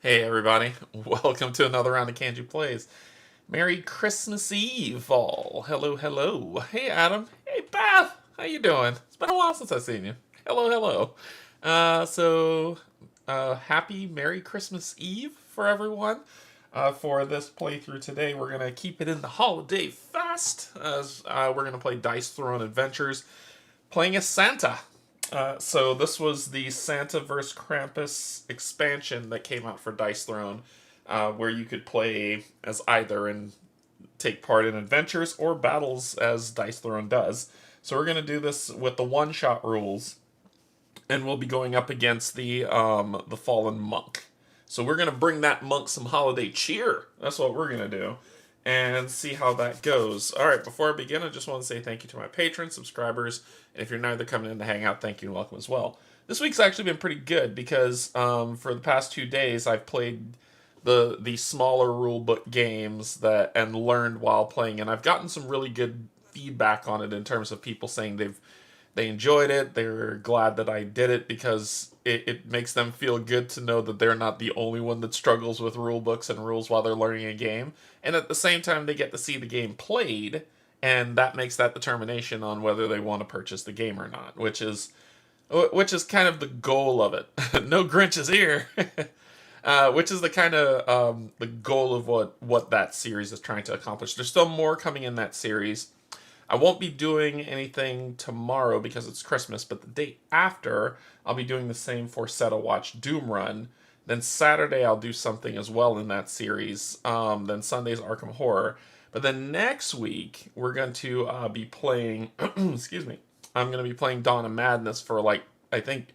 Hey everybody, welcome to another round of Canje Plays. Merry Christmas Eve, all. Hello, hello. Hey Adam. Hey Beth. How you doing? It's been a while since I've seen you. Hello, hello. Happy Merry Christmas Eve for everyone. For this playthrough today, we're gonna keep it in the holiday fast as we're gonna play Dice Throne Adventures, playing as Santa. So this was the Santa vs. Krampus expansion that came out for Dice Throne, where you could play as either and take part in adventures or battles as Dice Throne does. So we're gonna do this with the one-shot rules, and we'll be going up against the fallen monk. So we're gonna bring that monk some holiday cheer. That's what we're gonna do, and see how that goes. All right, before I begin, I just want to say thank you to my patrons, subscribers, and if you're neither coming in to hang out, thank you and welcome as well. This week's actually been pretty good because for the past 2 days I've played the smaller rulebook games and learned while playing, and I've gotten some really good feedback on it in terms of people saying they enjoyed it. They're glad that I did it because it makes them feel good to know that they're not the only one that struggles with rule books and rules while they're learning a game. And at the same time, they get to see the game played, and that makes that determination on whether they want to purchase the game or not, which is kind of the goal of it. No Grinches here. Which is the kind of the goal of what that series is trying to accomplish. There's still more coming in that series. I won't be doing anything tomorrow because it's Christmas, but the day after, I'll be doing the same for Set Watch Doom Run. Then Saturday, I'll do something as well in that series. Then Sunday's Arkham Horror. But then next week, we're going to be playing, excuse me, I'm going to be playing Dawn of Madness for I think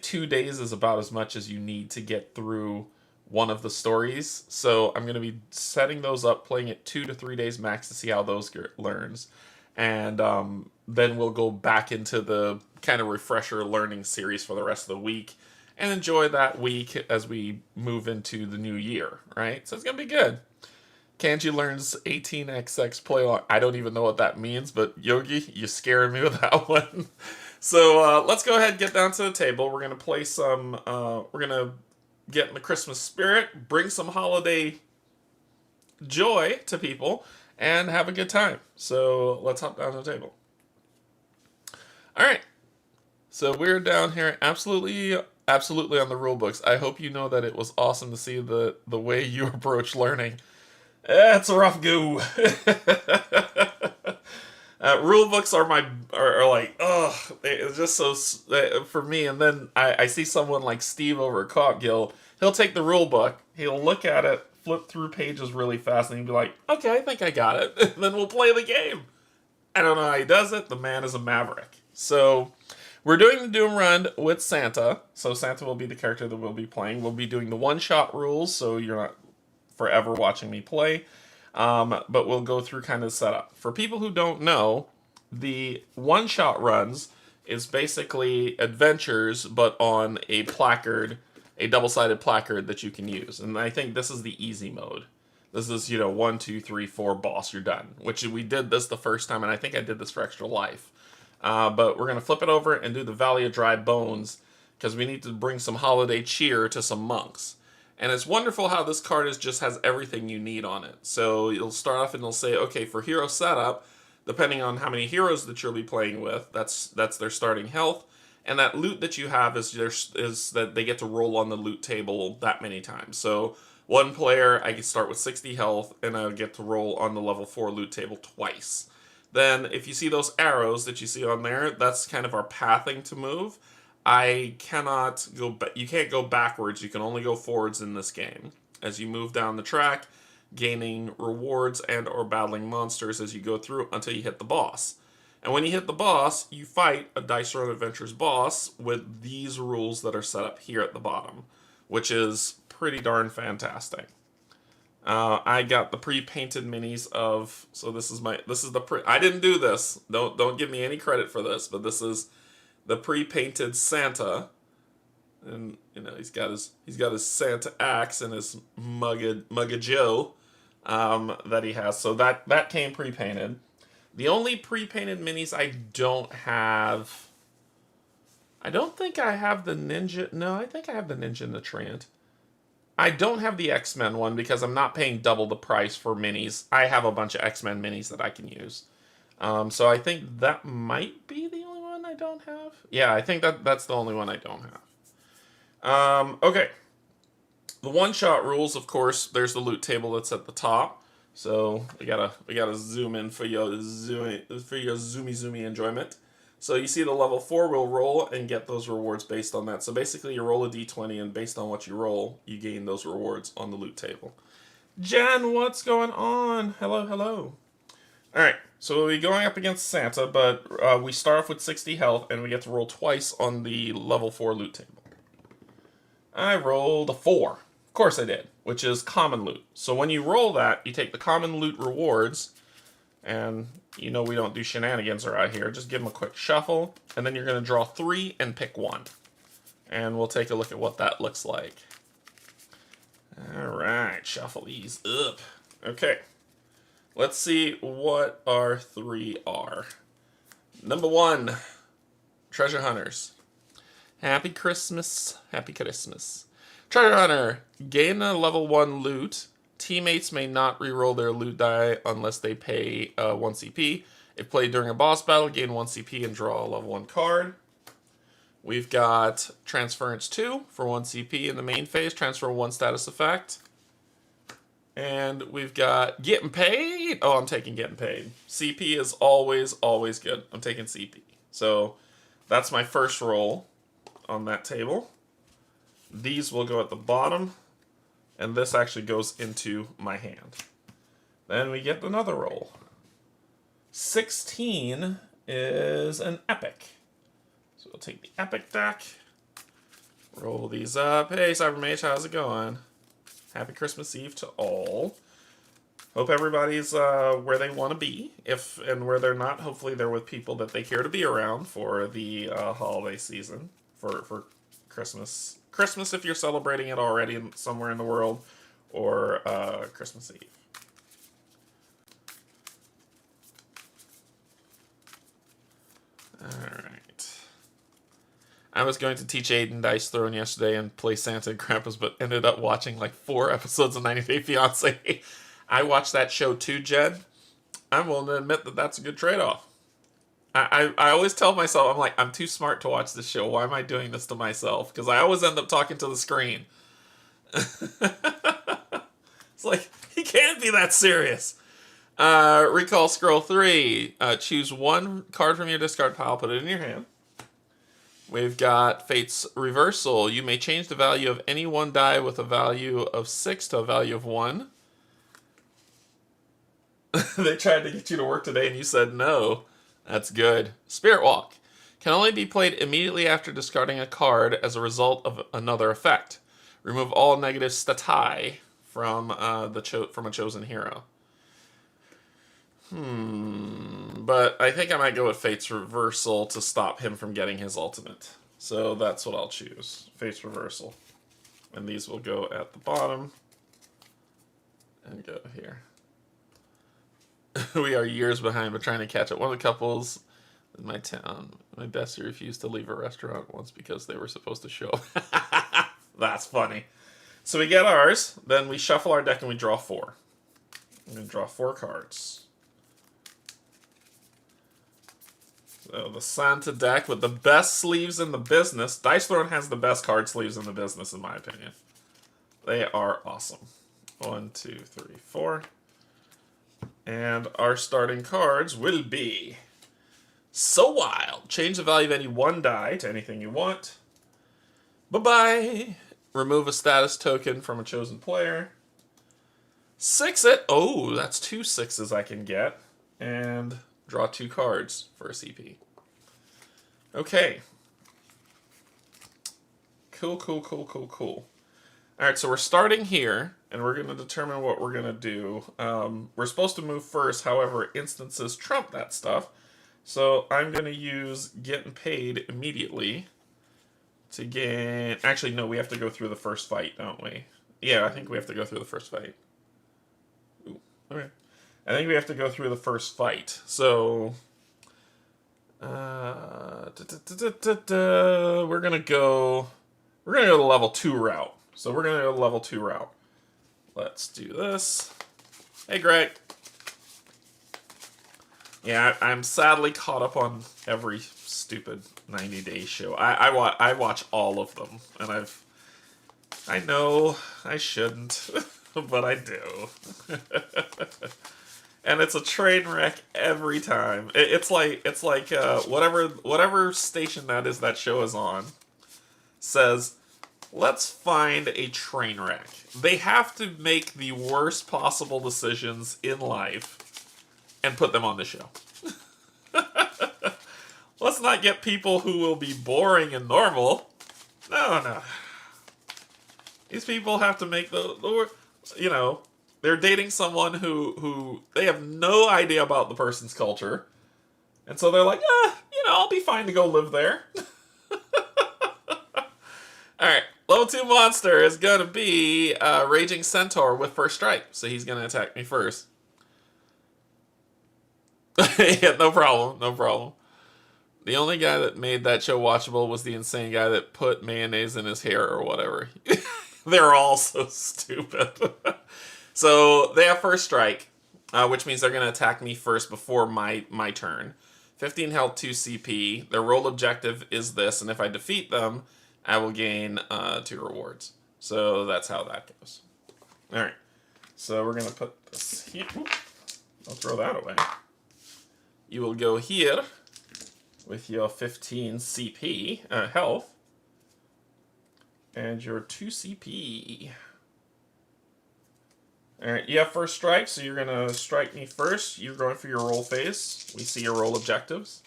2 days is about as much as you need to get through one of the stories. So I'm going to be setting those up, playing it 2 to 3 days max to see how those learns. And then we'll go back into the kind of refresher learning series for the rest of the week and enjoy that week as we move into the new year, right? So it's going to be good. Canje learns 18xx play along. I don't even know what that means, but Yogi, you scaring me with that one. So let's go ahead and get down to the table. We're going to play some, we're going to get in the Christmas spirit, bring some holiday joy to people, and have a good time. So let's hop down to the table. All right. So we're down here absolutely on the rule books. I hope you know that it was awesome to see the way you approach learning. It's a rough go. Rule books are like, ugh, it's just so for me. And then I see someone like Steve over at Co-op Guild. He'll take the rule book, he'll look at it, flip through pages really fast, and he'll be like, okay, I think I got it. And then we'll play the game. I don't know how he does it. The man is a maverick. So we're doing the Doom Run with Santa. So Santa will be the character that we'll be playing. We'll be doing the one-shot rules, so you're not forever watching me play. But we'll go through kind of the setup. For people who don't know, the one-shot runs is basically adventures, but on a placard, a double-sided placard that you can use. And I think this is the easy mode. This is, 1, 2, 3, 4, boss, you're done. Which we did this the first time, and I think I did this for Extra Life. But we're going to flip it over and do the Valley of Dry Bones, because we need to bring some holiday cheer to some monks. And it's wonderful how this card just has everything you need on it. So you'll start off and it'll say, okay, for hero setup, depending on how many heroes that you'll be playing with, that's their starting health. And that loot that you have is that they get to roll on the loot table that many times. So one player, I can start with 60 health, and I get to roll on the level 4 loot table twice. Then if you see those arrows that you see on there, that's kind of our pathing to move. You can't go backwards, you can only go forwards in this game. As you move down the track, gaining rewards and or battling monsters as you go through until you hit the boss. And when you hit the boss, you fight a Dice Throne Adventures boss with these rules that are set up here at the bottom, which is pretty darn fantastic. I got the pre-painted minis of, so I didn't do this. Don't give me any credit for this, but this is the pre-painted Santa, and he's got his Santa axe and his Mugga Joe that he has. So that came pre-painted. The only pre-painted minis I don't have, I don't think I have the ninja. No, I think I have the ninja and the Treant. I don't have the X-Men one because I'm not paying double the price for minis. I have a bunch of X-Men minis that I can use. So I think that might be the only one I don't have. Yeah, I think that's the only one I don't have. Okay. The one-shot rules, of course, there's the loot table that's at the top. So we gotta zoom in for your zoomy enjoyment. So you see the level 4 will roll and get those rewards based on that. So basically you roll a d20 and based on what you roll, you gain those rewards on the loot table. Jen, what's going on? Hello, hello. Alright, so we'll be going up against Santa, but we start off with 60 health and we get to roll twice on the level 4 loot table. I rolled a 4. Of course I did, which is common loot. So when you roll that, you take the common loot rewards, and you know we don't do shenanigans around here. Just give them a quick shuffle, and then you're going to draw 3 and pick 1. And we'll take a look at what that looks like. Alright, shuffle these up. Okay, let's see what our 3 are. Number 1, Treasure Hunters. Happy Christmas, Happy Christmas. Treasure Hunter, gain a level 1 loot. Teammates may not reroll their loot die unless they pay 1 CP. If played during a boss battle, gain 1 CP and draw a level 1 card. We've got Transference 2 for 1 CP in the main phase. Transfer 1 status effect. And we've got Getting Paid. Oh, I'm taking Getting Paid. CP is always, always good. I'm taking CP. So that's my first roll on that table. These will go at the bottom, and this actually goes into my hand. Then we get another roll. 16 is an epic. So we'll take the epic deck, roll these up. Hey, Cybermage, how's it going? Happy Christmas Eve to all. Hope everybody's where they want to be. And where they're not, hopefully they're with people that they care to be around for the holiday season, for Christmas. Christmas if you're celebrating it already somewhere in the world, or Christmas Eve. Alright. I was going to teach Aiden dice throwing yesterday and play Santa and Krampus, but ended up watching like 4 episodes of 90 Day Fiancé. I watched that show too, Jed. I'm willing to admit that that's a good trade-off. I always tell myself, I'm like, I'm too smart to watch this show. Why am I doing this to myself? Because I always end up talking to the screen. It's like, he can't be that serious. Recall Scroll 3. Choose 1 card from your discard pile, put it in your hand. We've got Fate's Reversal. You may change the value of any 1 die with a value of 6 to a value of 1. They tried to get you to work today and you said no. That's good. Spirit Walk. Can only be played immediately after discarding a card as a result of another effect. Remove all negative stati from from a chosen hero. But I think I might go with Fate's Reversal to stop him from getting his ultimate. So that's what I'll choose. Fate's Reversal. And these will go at the bottom. And go here. We are years behind, but trying to catch up. One of the couples in my town, my bestie refused to leave a restaurant once because they were supposed to show. That's funny. So we get ours, then we shuffle our deck and we draw 4. I'm going to draw 4 cards. So the Santa deck with the best sleeves in the business. Dice Throne has the best card sleeves in the business, in my opinion. They are awesome. 1, 2, 3, 4. And our starting cards will be So Wild. Change the value of any 1 die to anything you want. Bye-bye. Remove a status token from a chosen player. 6 it. Oh, that's 2 6s I can get. And draw 2 cards for a CP. Okay. Cool, cool, cool, cool, cool. Alright, so we're starting here, and we're going to determine what we're going to do. We're supposed to move first, however, instances trump that stuff. So I'm going to use Getting Paid immediately to gain... Actually, no, we have to go through the first fight, don't we? Yeah, I think we have to go through the first fight. Ooh, okay. I think we have to go through the first fight. So... we're going to go... We're going to go the level 2 route. So we're going to go level 2 route. Let's do this. Hey, Greg. Yeah, I'm sadly caught up on every stupid 90 Day show. I watch all of them, and I know I shouldn't, but I do. And it's a train wreck every time. It's like whatever station that show is on says, let's find a train wreck. They have to make the worst possible decisions in life and put them on the show. Let's not get people who will be boring and normal. No. These people have to make they're dating someone who they have no idea about the person's culture. And so they're like, I'll be fine to go live there. Alright, level 2 monster is going to be Raging Centaur with first strike. So he's going to attack me first. Yeah, no problem. The only guy that made that show watchable was the insane guy that put mayonnaise in his hair or whatever. They're all so stupid. So they have first strike, which means they're going to attack me first before my turn. 15 health, 2 CP. Their role objective is this, and if I defeat them, I will gain 2 rewards. So that's how that goes. Alright, so we're going to put this here. I'll throw that away. You will go here with your 15 CP health and your 2 CP. Alright, you have first strike, so you're going to strike me first. You're going for your roll phase. We see your roll objectives.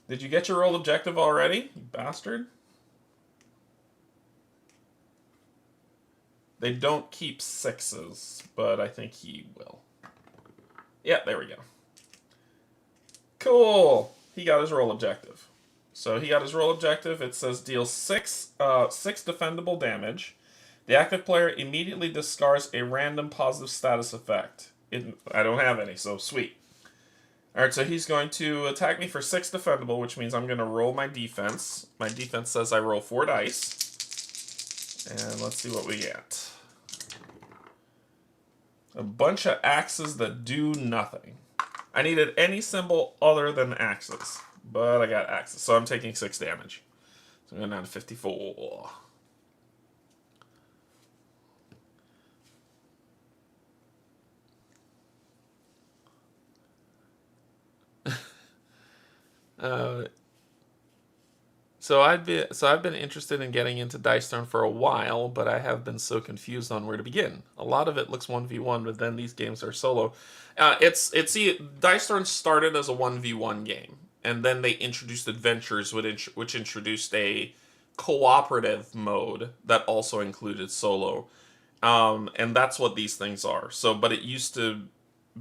Did you get your roll objective already, you bastard? They don't keep 6s, but I think he will. Yeah, there we go. Cool. He got his roll objective. So he got his roll objective. It says deal 6 defendable damage. The active player immediately discards a random positive status effect. I don't have any, so sweet. Alright, so he's going to attack me for 6 defendable, which means I'm going to roll my defense. My defense says I roll 4 dice. And let's see what we get. A bunch of axes that do nothing. I needed any symbol other than axes, but I got axes, so I'm taking 6 damage. So I'm going down to 54. So I've been interested in getting into Dice Throne for a while, but I have been so confused on where to begin. A lot of it looks 1v1, but then these games are solo. Dice Throne started as a 1v1 game, and then they introduced Adventures, which introduced a cooperative mode that also included solo. And that's what these things are. But it used to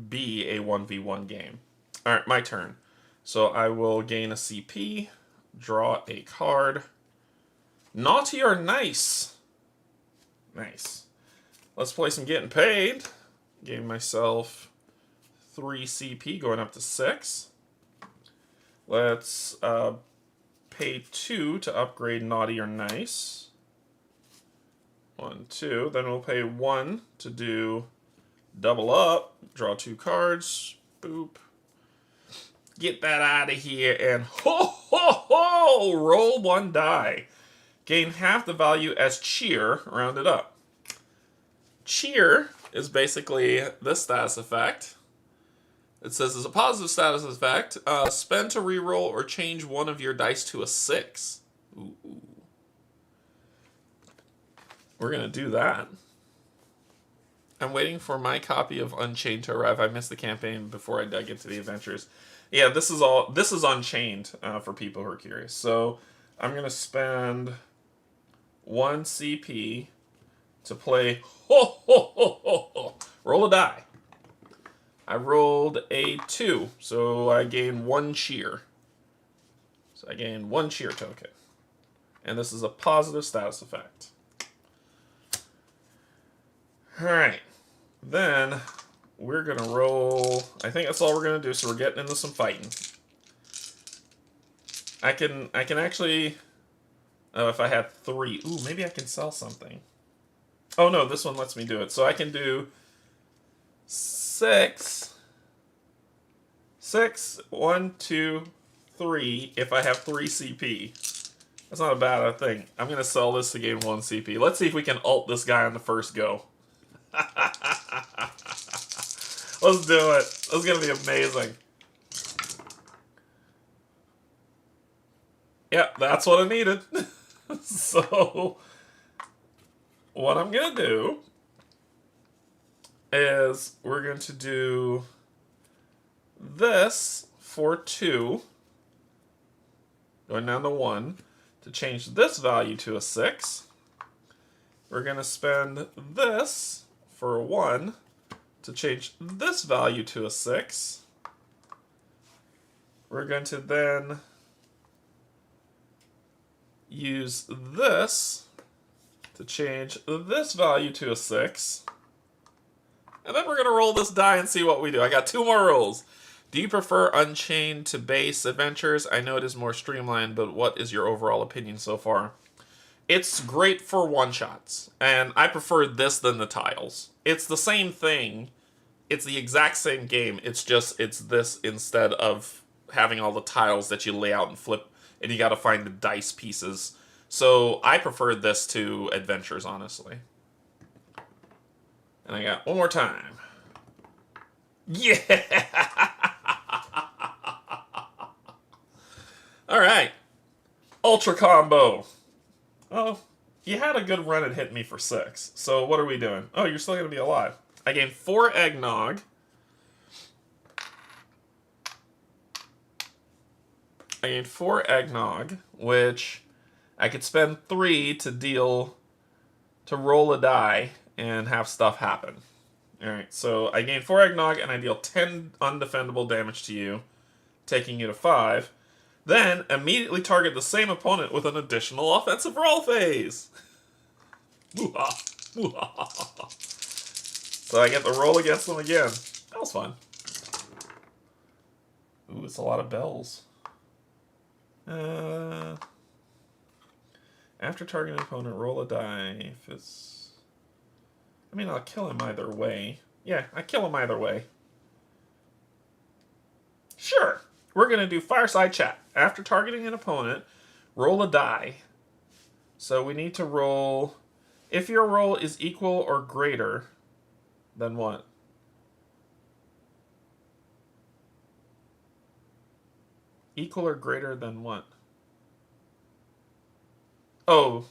be a 1v1 game. Alright, my turn. So I will gain a CP, draw a card. Naughty or nice? Nice. Let's play some Getting Paid. Gain myself 3 CP, going up to 6. Let's pay 2 to upgrade Naughty or Nice. 1, 2. Then we'll pay 1 to do double up. Draw 2 cards. Boop. Get that out of here and roll 1 die. Gain half the value as cheer, rounded up. Cheer is basically this status effect. It says it's a positive status effect. Spend to reroll or change one of your dice to a 6. Ooh. We're going to do that. I'm waiting for my copy of Unchained to arrive. I missed the campaign before I dug into the adventures. Yeah, this is Unchained for people who are curious. So I'm going to spend 1 CP to play roll a die. I rolled a 2, so I gain 1 cheer. So I gain 1 cheer token. And this is a positive status effect. Alright. Then we're going to roll. I think that's all we're going to do, so we're getting into some fighting. I can actually If I had 3. Ooh, maybe I can sell something. Oh no, this one lets me do it. So I can do 6. 6, 1, 2, 3 if I have 3 CP. That's not a bad thing. I'm going to sell this to gain 1 CP. Let's see if we can ult this guy on the first go. Let's do it. This is going to be amazing. Yep, that's what I needed. So, what I'm going to do is we're going to do this for 2, going down to 1, to change this value to a 6. We're going to spend this for 1 to change this value to a 6. We're going to then use this to change this value to a 6. And then we're going to roll this die and see what we do. I got 2 more rolls. Do you prefer Unchained to base adventures? I know it is more streamlined, but what is your overall opinion so far? It's great for one-shots, and I prefer this than the tiles. It's the same thing. It's the exact same game. It's just, it's this instead of having all the tiles that you lay out and flip, and you gotta find the dice pieces. So I prefer this to adventures, honestly. And I got one more time. Yeah! Alright. Ultra combo. Oh, you had a good run at hitting me for 6. So what are we doing? Oh, you're still going to be alive. I gained 4 eggnog. I gained 4 eggnog, which I could spend 3 to roll a die and have stuff happen. Alright, so I gain 4 eggnog and I deal 10 undefendable damage to you, taking you to 5. Then, immediately target the same opponent with an additional offensive roll phase. So I get to roll against them again. That was fun. Ooh, it's a lot of bells. After targeting an opponent, roll a die. If it's... I mean, I'll kill him either way. Yeah, I kill him either way. Sure. We're going to do Fireside Chat. After targeting an opponent, roll a die. So we need to roll... If your roll is equal or greater than what? Equal or greater than what? Oh.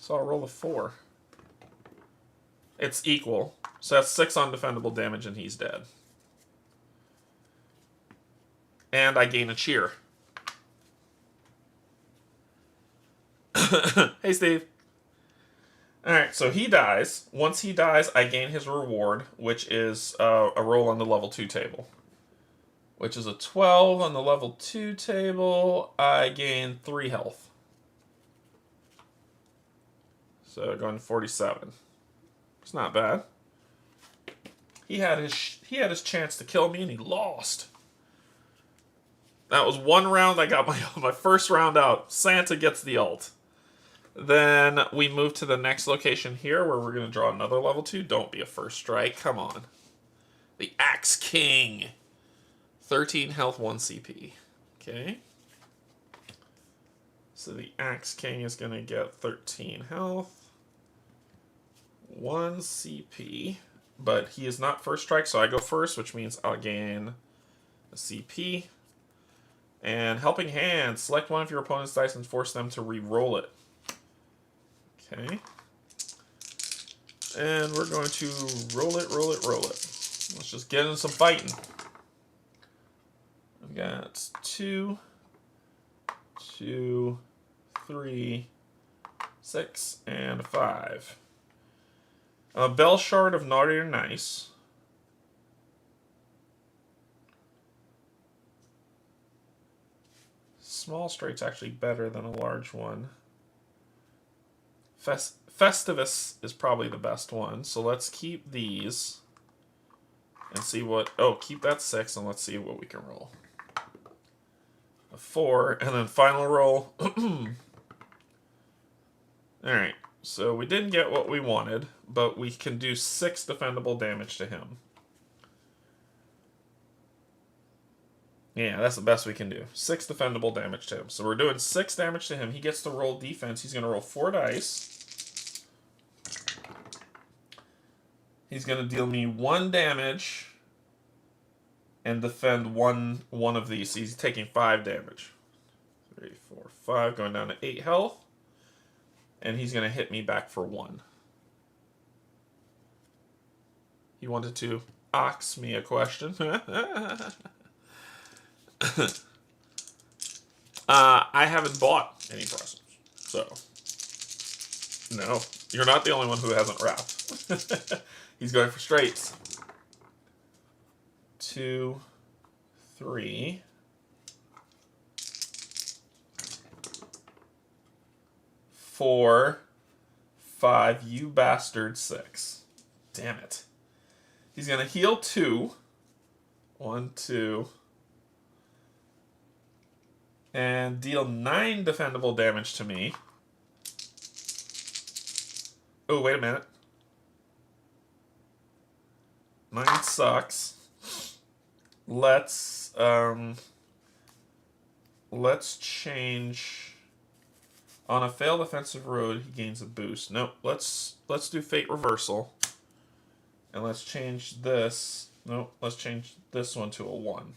So I'll roll a 4. It's equal. So that's 6 undefendable damage and he's dead. And I gain a cheer. Hey, Steve. Alright, so he dies. Once he dies, I gain his reward, which is a roll on the level 2 table. Which is a 12 on the level 2 table. I gain 3 health. So going to 47. It's not bad. He had his chance to kill me and he lost. That was 1 round. I got my first round out. Santa gets the ult. Then we move to the next location here where we're going to draw another level 2. Don't be a first strike. Come on. The Axe King. 13 health, 1 CP. Okay. So the Axe King is going to get 13 health, 1 CP. But he is not first strike, so I go first, which means I'll gain a CP. And Helping Hand. Select one of your opponent's dice and force them to re-roll it. Okay. And we're going to roll it, roll it, roll it. Let's just get in some fighting. I've got 2, 2, 3, 6, and 5. A Bell Shard of Naughty or Nice. Small straight's actually better than a large one. Festivus is probably the best one, so let's keep these and see what... Oh, keep that 6 and let's see what we can roll. a 4, and then final roll. Alright, so we didn't get what we wanted, but we can do 6 defendable damage to him. Yeah, that's the best we can do. 6 defendable damage to him. So we're doing 6 damage to him. He gets to roll defense. He's going to roll 4 dice. He's going to deal me 1 damage and defend one of these. So he's taking 5 damage. 3, 4, 5, going down to 8 health. And he's going to hit me back for 1. He wanted to ask me a question. I haven't bought any presents. So, no. You're not the only one who hasn't wrapped. He's going for straights. 2, 3. 4, 5, you bastard, 6. Damn it. He's going to heal 2. 1, 2. And deal 9 defendable damage to me. Oh, wait a minute. 9 sucks. Let's change. On a failed offensive road, he gains a boost. Nope, let's do Fate Reversal. And let's change this. Nope, let's change this one to a 1.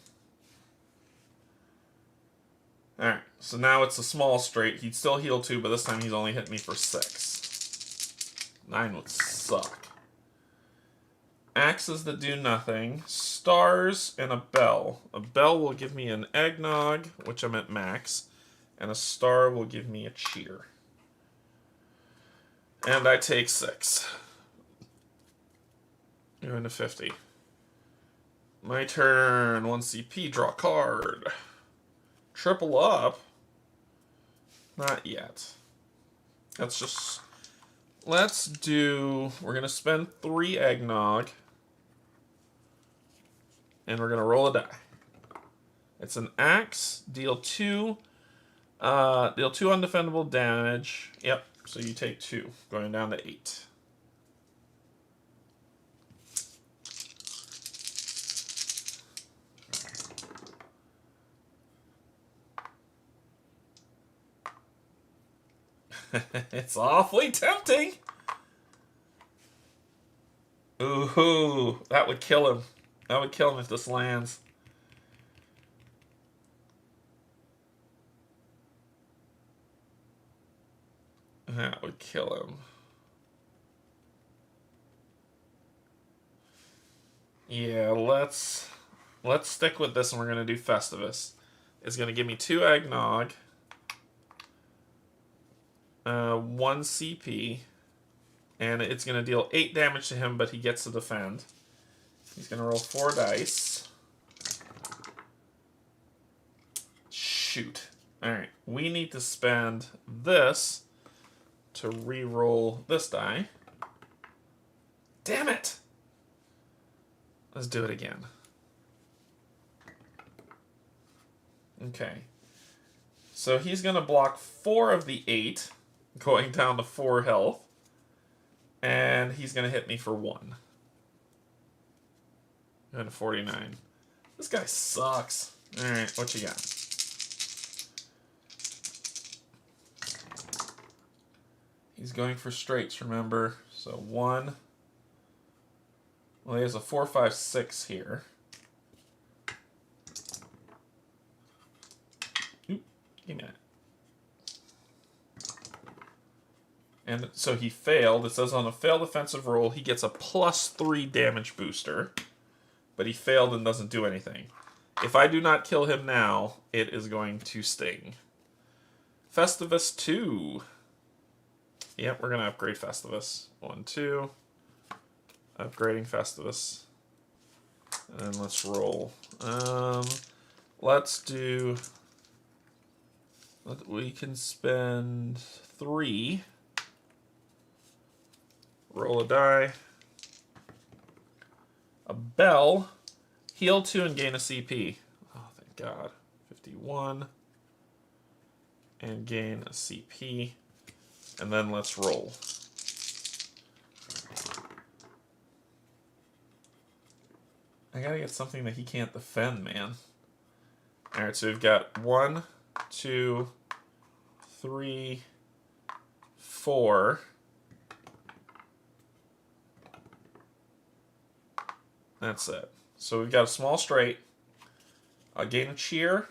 Alright, so now it's a small straight. He'd still heal 2, but this time he's only hit me for 6. 9 would suck. Axes that do nothing. Stars and a bell. A bell will give me an eggnog, which I'm at max. And a star will give me a cheer. And I take 6. Going to 50. My turn. 1 CP, draw a card. Triple up? Not yet. Let's do, we're going to spend 3 eggnog. And we're going to roll a die. It's an axe, deal 2 undefendable damage. Yep, so you take 2, going down to 8. It's awfully tempting. Ooh, that would kill him. That would kill him if this lands. That would kill him. Yeah, let's stick with this, and we're gonna do Festivus. It's gonna give me 2 eggnog. 1 CP, and it's going to deal 8 damage to him, but he gets to defend. He's going to roll 4 dice. Shoot. Alright, we need to spend this to re-roll this die. Damn it! Let's do it again. Okay. So he's going to block 4 of the 8. Going down to 4 health. And he's going to hit me for 1. Going to 49. This guy sucks. Alright, what you got? He's going for straights, remember. So 1. Well, he has a 4, 5, 6 here. Oop, give me that. And so he failed. It says on a failed offensive roll, he gets a +3 damage booster. But he failed and doesn't do anything. If I do not kill him now, it is going to sting. Festivus 2. Yep, we're going to upgrade Festivus. 1, 2. Upgrading Festivus. And then let's roll. Let's do... We can spend 3... Roll a die. A bell. Heal 2 and gain a CP. Oh, thank God. 51. and gain a CP. And then let's roll. I gotta get something that he can't defend, man. Alright, so we've got 1, 2, 3, 4. That's it. So we've got a small straight. I'll gain a cheer.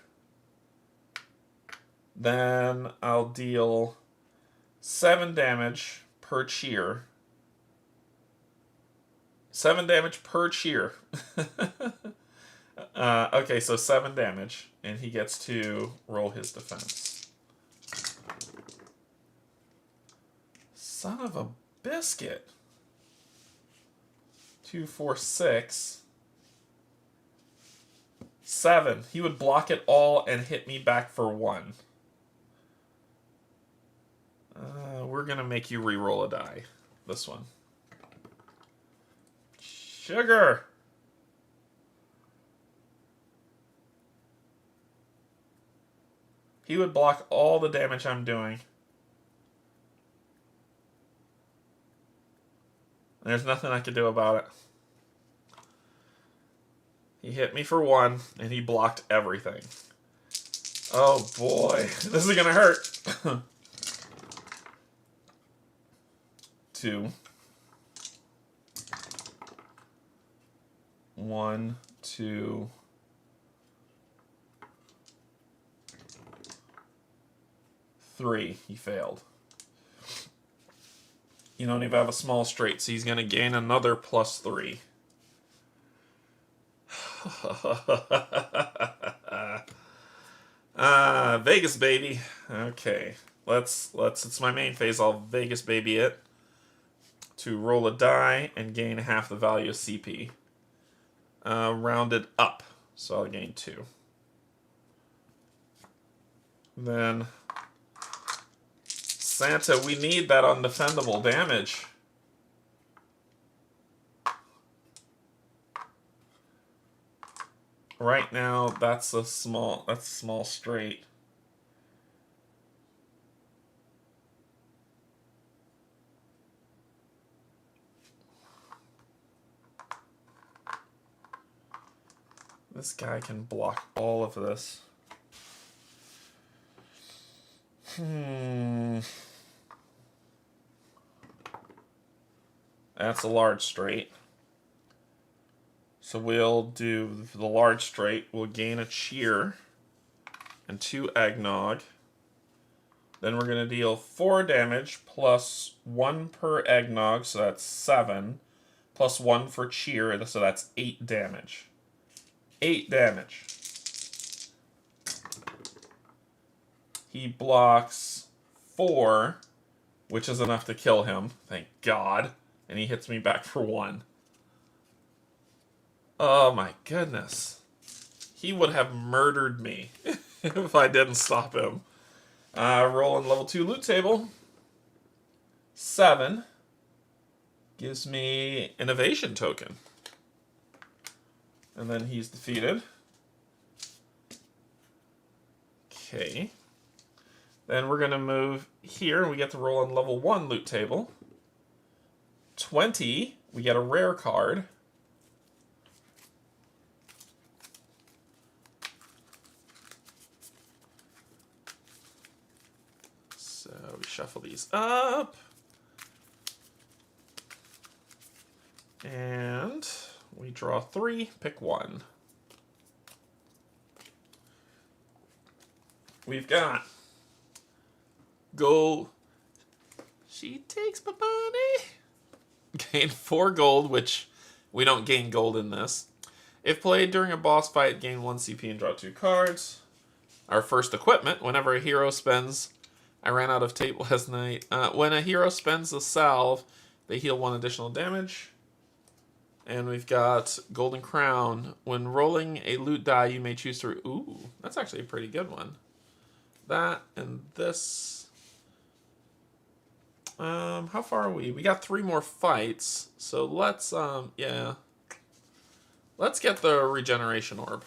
Then I'll deal 7 damage per cheer. 7 damage per cheer. Okay, so 7 damage. And he gets to roll his defense. Son of a biscuit. 2, 4, 6. 7. He would block it all and hit me back for 1. We're going to make you re-roll a die. This one. Sugar! He would block all the damage I'm doing. There's nothing I could do about it. He hit me for 1, and he blocked everything. Oh boy, this is gonna hurt. 2. 1, 2. 3. He failed. You don't even have a small straight, so he's gonna gain another +3. Vegas baby. Okay. It's my main phase. I'll Vegas baby it to roll a die and gain half the value of CP. Rounded up. So I'll gain 2. Then Santa, we need that undefendable damage. Right now, that's a small straight. This guy can block all of this. That's a large straight. So we'll do the large straight. We'll gain a cheer and 2 eggnog. Then we're going to deal 4 damage plus 1 per eggnog, so that's 7. Plus 1 for cheer, so that's 8 damage. 8 damage. He blocks 4, which is enough to kill him. Thank God. And he hits me back for 1. Oh my goodness. He would have murdered me if I didn't stop him. Rolling level 2 loot table. 7. Gives me an evasion token. And then he's defeated. Okay. Then we're going to move here, and we get to roll on level 1 loot table. 20. We get a rare card. So we shuffle these up. And we draw 3, pick 1. We've got gold. She takes my money. Gain 4 gold, which we don't gain gold in this. If played during a boss fight, gain 1 CP and draw 2 cards. Our first equipment, whenever a hero spends... I ran out of tape last night. When a hero spends a salve, they heal 1 additional damage. And we've got Golden Crown. When rolling a loot die, you may choose to... Ooh, that's actually a pretty good one. That and this. How far are we? We got 3 more fights. So let's, yeah. Let's get the regeneration orb.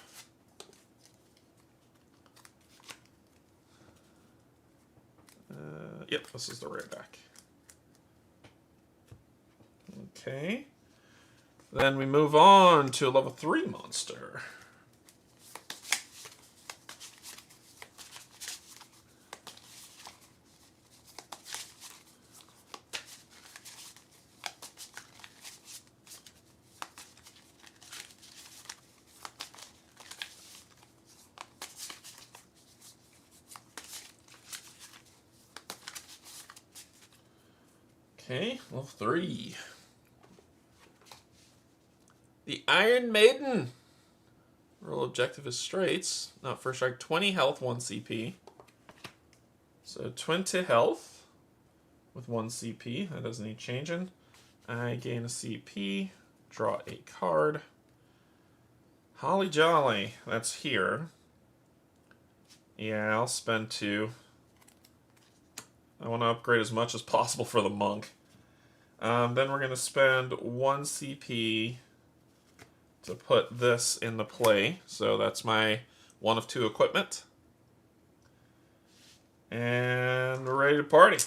Yep, this is the rare deck. Okay. Then we move on to a level 3 monster. Okay, level 3. The Iron Maiden. Roll objective is straights. Not first strike. 20 health, 1 CP. So 20 health with 1 CP. That doesn't need changing. I gain a CP. Draw a card. Holly Jolly. That's here. Yeah, I'll spend 2. I want to upgrade as much as possible for the monk. Then we're going to spend 1 CP to put this into play. So that's my 1 of 2 equipment. And we're ready to party.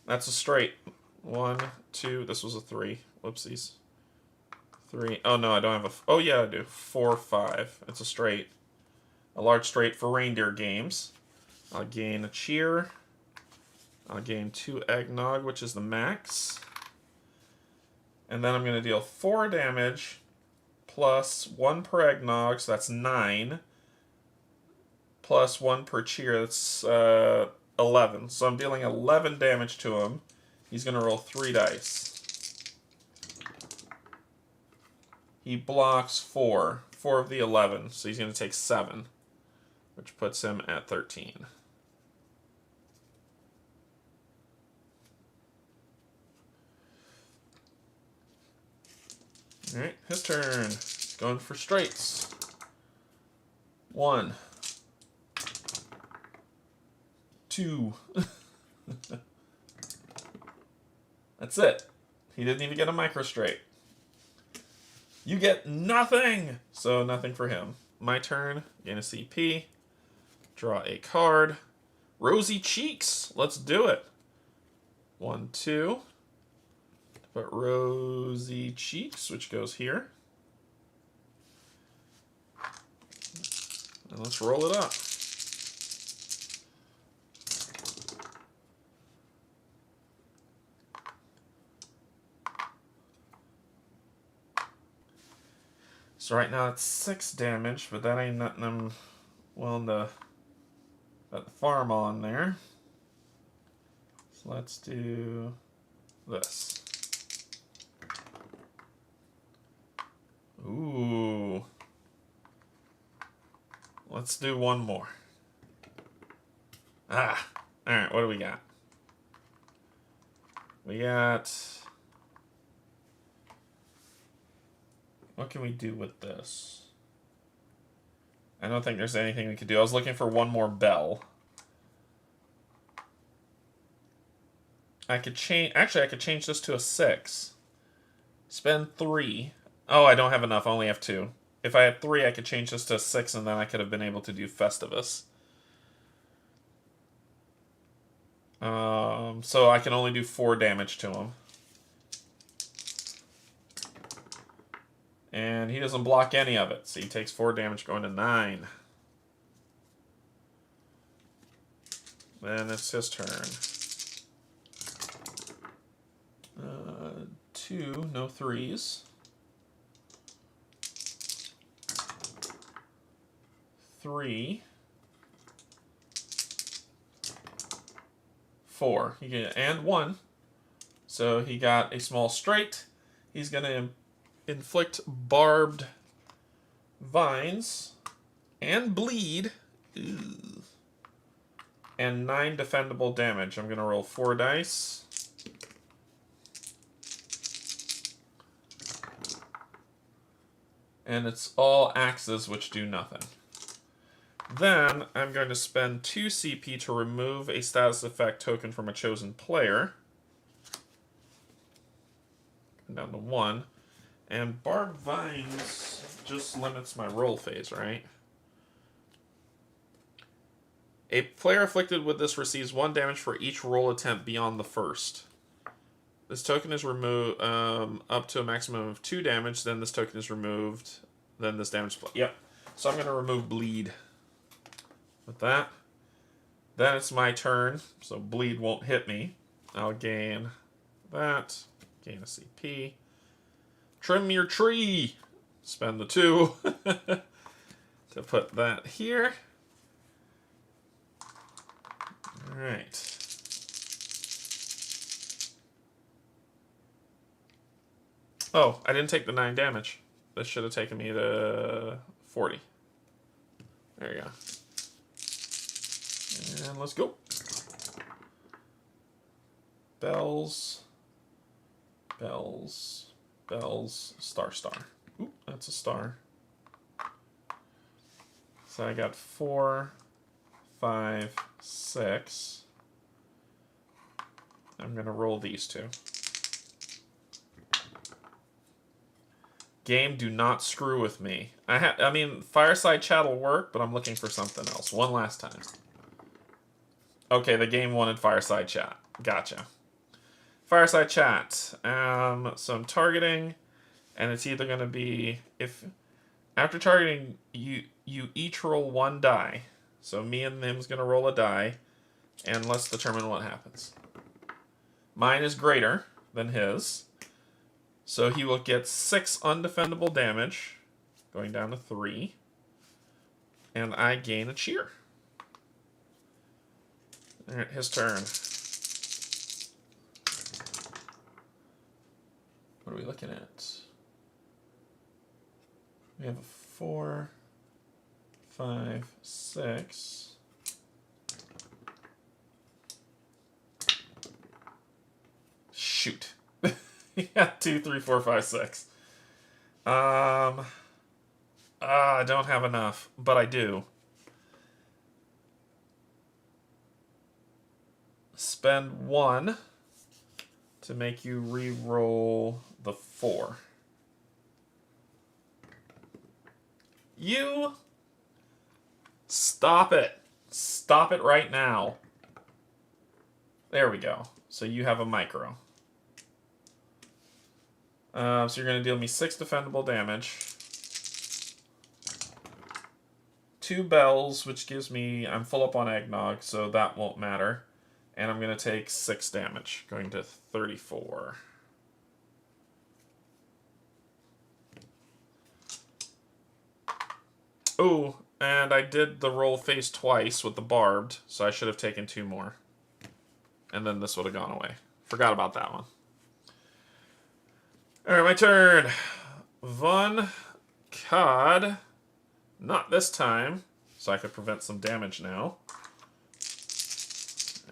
That's a straight. 1, 2. This was a 3. Whoopsies. 3. Oh, no, I don't have a... Oh, yeah, I do. 4, 5. It's a straight. A large straight for reindeer games. I'll gain a cheer. I'll gain 2 eggnog, which is the max. And then I'm going to deal 4 damage plus 1 per eggnog, so that's 9. Plus 1 per cheer, that's 11. So I'm dealing 11 damage to him. He's going to roll 3 dice. He blocks 4. 4 of the 11, so he's going to take 7. Which puts him at 13. Alright, his turn. Going for straights. 1. 2. That's it. He didn't even get a micro straight. You get nothing! So nothing for him. My turn. Gain a CP. Draw a card. Rosy Cheeks. Let's do it. 1, 2. Put Rosy Cheeks, which goes here. And let's roll it up. So right now it's 6 damage, but that ain't nothing I'm willing to put the farm on there. So let's do this. Ooh. Let's do one more. Ah. Alright, what do we got? We got... What can we do with this? I don't think there's anything we could do. I was looking for one more bell. I could change... Actually, I could change this to a 6. Spend 3. Oh, I don't have enough. I only have 2. If I had 3, I could change this to a 6, and then I could have been able to do Festivus. So I can only do 4 damage to him. And he doesn't block any of it, so he takes 4 damage going to 9. Then it's his turn. 2, no 3s. 3. 4. He get, and 1. So he got a small straight. He's going to inflict barbed vines and bleed. Ew. And 9 defendable damage. I'm going to roll 4 dice. And it's all axes which do nothing. Then I'm going to spend 2 CP to remove a status effect token from a chosen player. Down to 1. And Barbed Vines just limits my roll phase, right? A player afflicted with this receives 1 damage for each roll attempt beyond the first. This token is removed up to a maximum of 2 damage. Then this token is removed. Then this damage. Yep. So I'm going to remove bleed with that. Then it's my turn. So bleed won't hit me. I'll gain that. Gain a CP. Trim your tree. Spend the 2 to put that here. All right. Oh, I didn't take the 9 damage. This should have taken me to 40. There you go. And let's go. Bells. Bells. Bells. Star, star. Oop, that's a star. So I got 4, 5, 6. I'm going to roll these 2. Game, do not screw with me. I mean, Fireside Chat will work, but I'm looking for something else. One last time. Okay, the game wanted Fireside Chat. Gotcha. Fireside Chat. So I'm targeting, and it's either going to be, if after targeting, you each roll 1 die. So me and him's going to roll a die, and let's determine what happens. Mine is greater than his. So he will get 6 undefendable damage, going down to 3. And I gain a cheer. Alright, his turn. What are we looking at? We have a 4, 5, 6. Shoot. Yeah, 2, 3, 4, 5, 6. I don't have enough, but I do. Spend 1 to make you re-roll the 4. You stop it. Stop it right now. There we go. So you have a micro. So you're going to deal me 6 defendable damage. 2 bells, which gives me... I'm full up on eggnog, so that won't matter. And I'm going to take 6 damage, going to 34. Ooh, and I did the roll phase twice with the barbed, so I should have taken 2 more. And then this would have gone away. Forgot about that one. Alright, my turn. One card. Not this time, so I could prevent some damage now.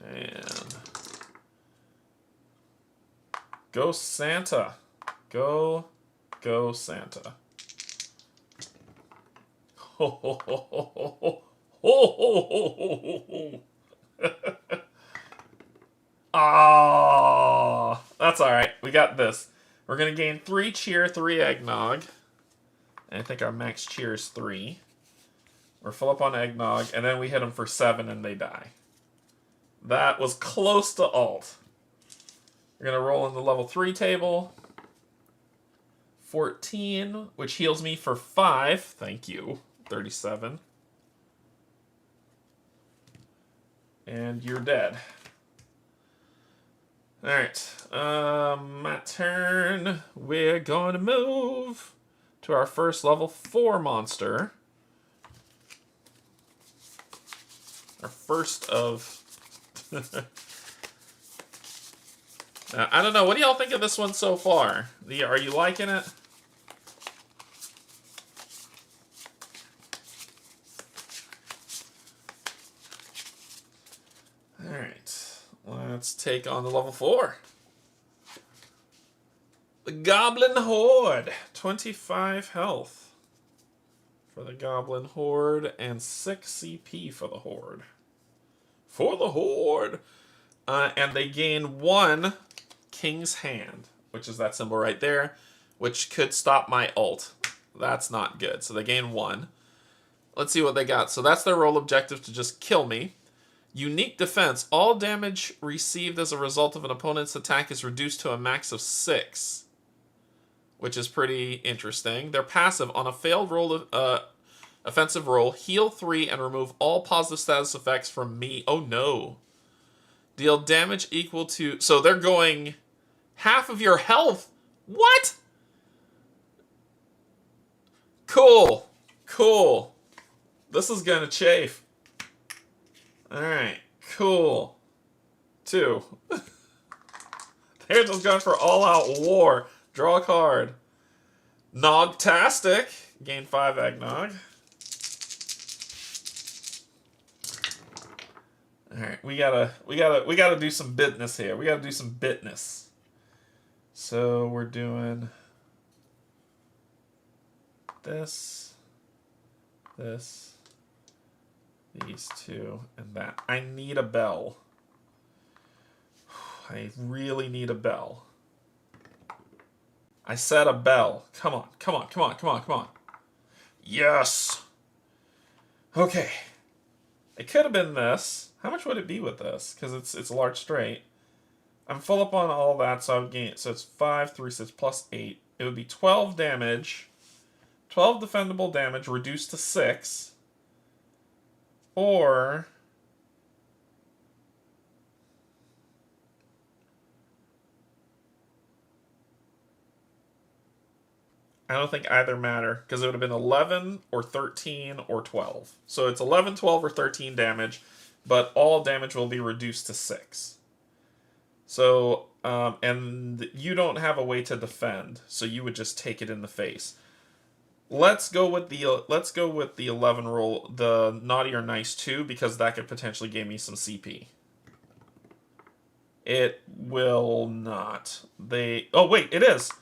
And go Santa. Go Santa. Ho ho ho ho ho ho ho ho ho ho. Ah, that's all right. We got this. We're gonna gain 3 cheer, 3 eggnog. And I think our max cheer is 3. We're full up on eggnog, and then we hit them for 7 and they die. That was close to alt. We're going to roll in the level 3 table. 14, which heals me for 5. Thank you. 37. And you're dead. Alright. My turn. We're going to move to our first level 4 monster. Our first of... Now, I don't know. What do y'all think of this one so far? Are you liking it? Alright. Let's take on the level 4. The Goblin Horde. 25 health for the goblin horde, and 6 CP for the horde. For the horde! And they gain 1 King's Hand, which is that symbol right there, which could stop my ult. That's not good. So they gain 1. Let's see what they got. So that's their role objective, to just kill me. Unique defense. All damage received as a result of an opponent's attack is reduced to a max of 6. Which is pretty interesting. Their passive, on a failed roll, offensive roll, heal 3 and remove all positive status effects from me. Oh no. Deal damage equal to... So they're going half of your health. What? Cool. Cool. This is gonna chafe. Alright. Cool. 2. They're just going for all-out war. Draw a card. Nogtastic. Gain 5 eggnog. Alright, we gotta do some bitness here. We gotta do some bitness. So we're doing this, these 2, and that. I need a bell. I really need a bell. I said a bell. Come on, come on, come on, come on, come on. Yes! Okay. It could have been this. How much would it be with this? Because it's a large straight. I'm full up on all that, so I would gain. So it's 5, 3, 6, plus 8. It would be 12 damage. 12 defendable damage reduced to 6. Or... I don't think either matter, because it would have been 11 or 13 or 12. So it's 11, 12, or 13 damage, but all damage will be reduced to 6. So, and you don't have a way to defend, so you would just take it in the face. Let's go with the 11 roll, the naughty or nice 2, because that could potentially give me some CP. It will not. Oh wait, it is.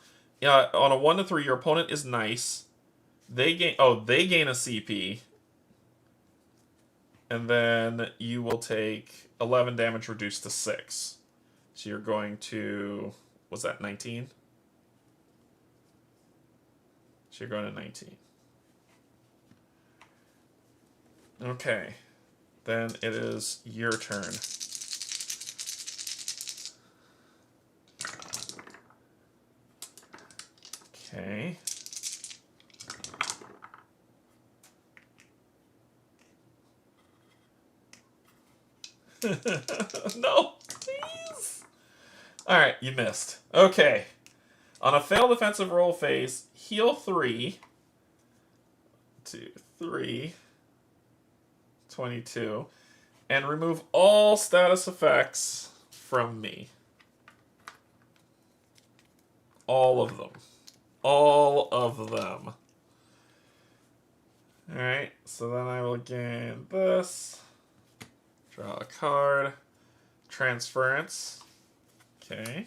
Yeah, on a 1 to 3, your opponent is nice. They gain a CP. And then you will take 11 damage reduced to 6. So you're going to, was that 19? So you're going to 19. Okay. Then it is your turn. Okay. No, please. Alright, you missed. Okay. On a failed defensive roll phase, heal 3. 2, 3. 22. And remove all status effects from me. All of them. All of them. Alright, so then I will gain this. Draw a card. Transference. Okay.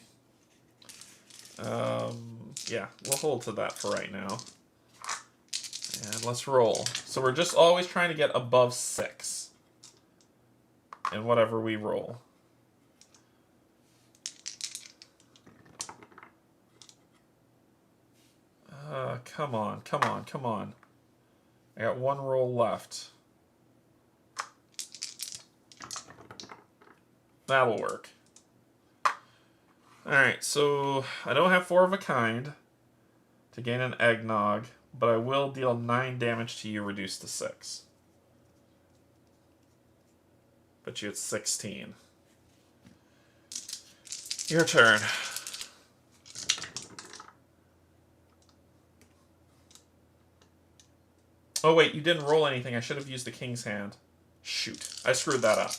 Yeah, we'll hold to that for right now. And let's roll. So we're just always trying to get above 6. In whatever we roll. Come on, come on, come on. I got 1 roll left. That'll work. Alright, so I don't have 4 of a kind to gain an eggnog, but I will deal 9 damage to you, reduced to 6. But you at 16. Your turn. Oh wait, you didn't roll anything. I should have used the King's Hand. Shoot, I screwed that up.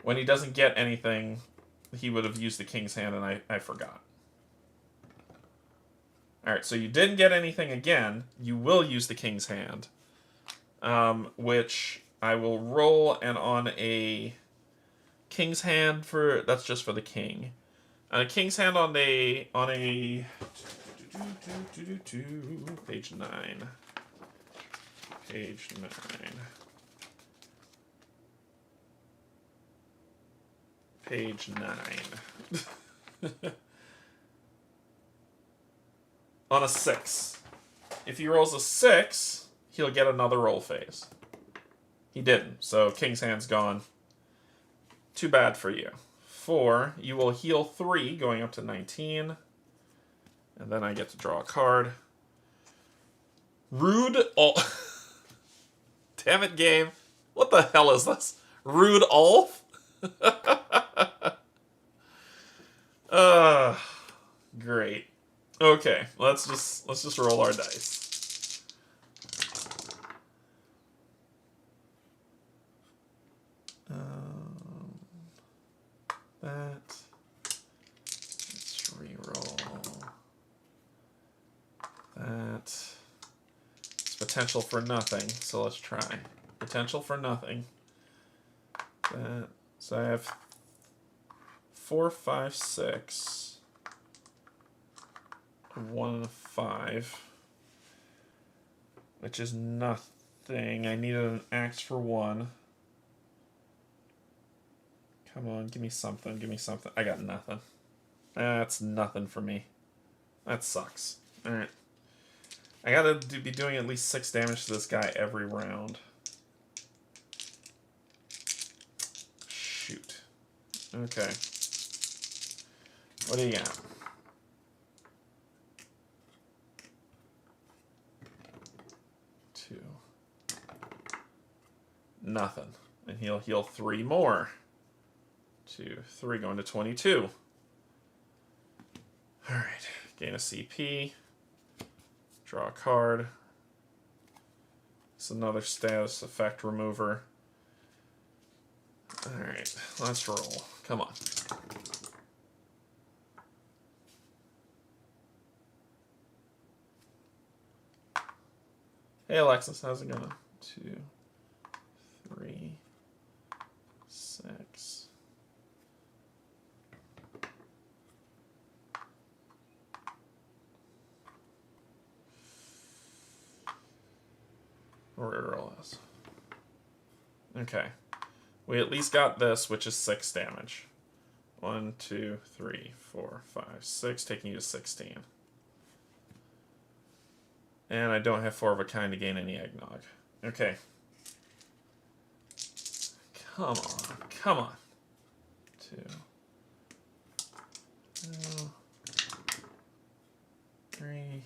When he doesn't get anything, he would have used the King's Hand, and I forgot. Alright, so you didn't get anything again. You will use the King's Hand. Which I will roll, and on a King's Hand for... That's just for the King. On a King's Hand on a... Page 9. Page 9. Page 9. On a 6. If he rolls a 6, he'll get another roll phase. He didn't, so King's Hand's gone. Too bad for you. 4, you will heal 3, going up to 19. And then I get to draw a card. Rude Damn it, game. What the hell is this? Rude Ulf? Great. Okay, let's just roll our dice. That. Let's reroll. That. It's potential for nothing, so let's try. Potential for nothing. That. So I have 4, 5, 6. 1 and a 5. Which is nothing. I needed an axe for 1. Come on, give me something, give me something. I got nothing. That's nothing for me. That sucks. Alright. I gotta be doing at least 6 damage to this guy every round. Shoot. Okay. What do you got? Nothing. And he'll heal 3 more. 2, 3, going to 22. Alright. Gain a CP. Draw a card. It's another status effect remover. Alright. Let's roll. Come on. Hey Alexis, how's it going? 2, 3, 6. Reroll this. Okay. We at least got this, which is 6 damage. 1, 2, 3, 4, 5, 6, taking you to 16. And I don't have 4 of a kind to gain any eggnog. Okay. Come on. Come on. 2, 3.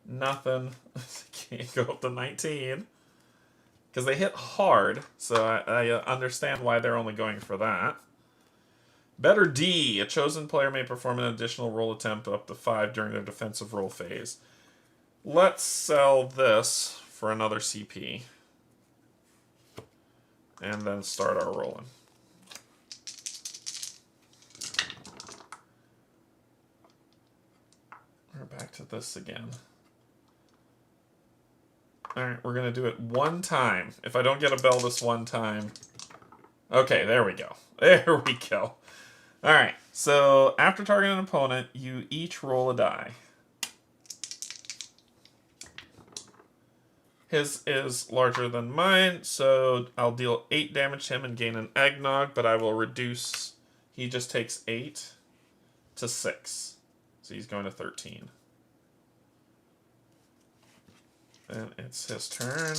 Nothing. Can't go up to 19. Because they hit hard, so I understand why they're only going for that. Better D. A chosen player may perform an additional roll attempt up to 5 during their defensive roll phase. Let's sell this for another CP. And then start our rolling. We're back to this again. Alright, we're going to do it 1 time. If I don't get a bell this 1 time... Okay, there we go. There we go. Alright, so after targeting an opponent, you each roll a die. His is larger than mine, so I'll deal 8 damage to him and gain an eggnog, but I will reduce... He just takes 8 to 6. So he's going to 13. Then it's his turn.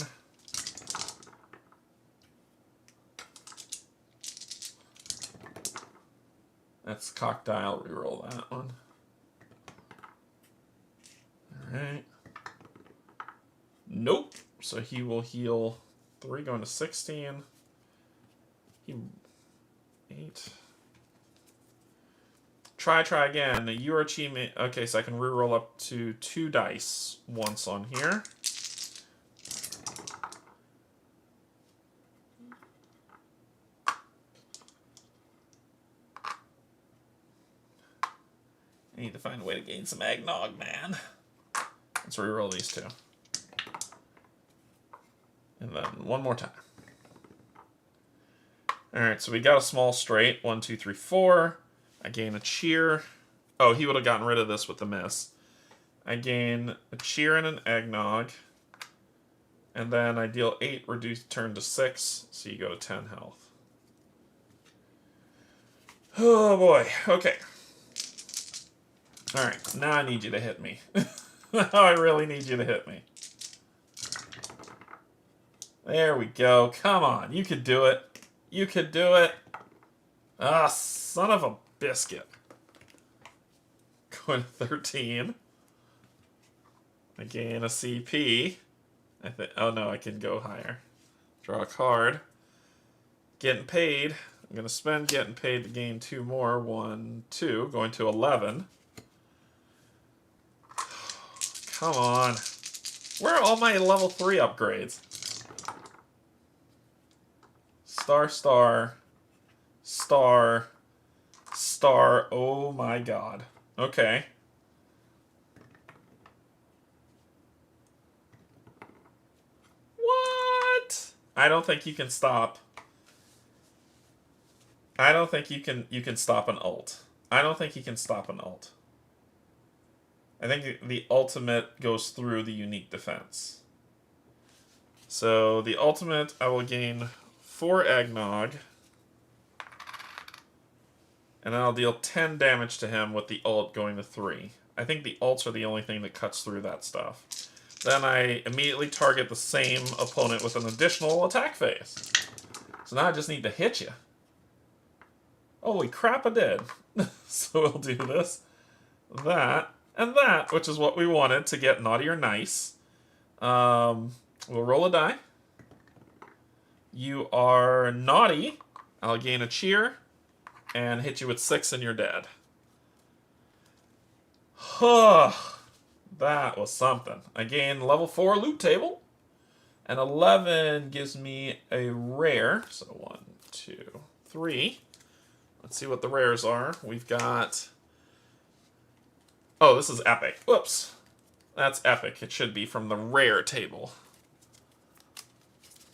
That's cocked die. I'll reroll that one. Alright. Nope. So he will heal 3, going to 16. 8. Try again. Your achievement. Okay, so I can reroll up to 2 dice once on here. I need to find a way to gain some eggnog, man. Let's reroll these 2. And then 1 more time. Alright, so we got a small straight. 1, 2, 3, 4. I gain a cheer. Oh, he would have gotten rid of this with the miss. I gain a cheer and an eggnog. And then I deal 8, reduce turn to 6, so you go to 10 health. Oh boy, okay. Alright, now I need you to hit me. Now I really need you to hit me. There we go. Come on, you could do it. You could do it. Ah, son of a biscuit. Going to 13. I gain a CP. Oh no, I can go higher. Draw a card. Getting paid. I'm going to spend getting paid to gain 2 more. 1, 2. Going to 11. Come on. Where are all my level 3 upgrades? Star, star, star, star. Oh my god. Okay. What? I don't think you can stop. I don't think you can stop an ult. I don't think you can stop an ult. I think the ultimate goes through the unique defense. So the ultimate, I will gain 4 eggnog. And then I'll deal 10 damage to him with the ult going to 3. I think the ults are the only thing that cuts through that stuff. Then I immediately target the same opponent with an additional attack phase. So now I just need to hit you. Holy crap, I did. So we'll do this, that, and that, which is what we wanted to get naughty or nice. We'll roll a die. You are naughty. I'll gain a cheer and hit you with 6 and you're dead. Huh. That was something. I gain level 4 loot table. And 11 gives me a rare. So 1, 2, 3. Let's see what the rares are. We've got... Oh, this is epic. Whoops. That's epic. It should be from the rare table.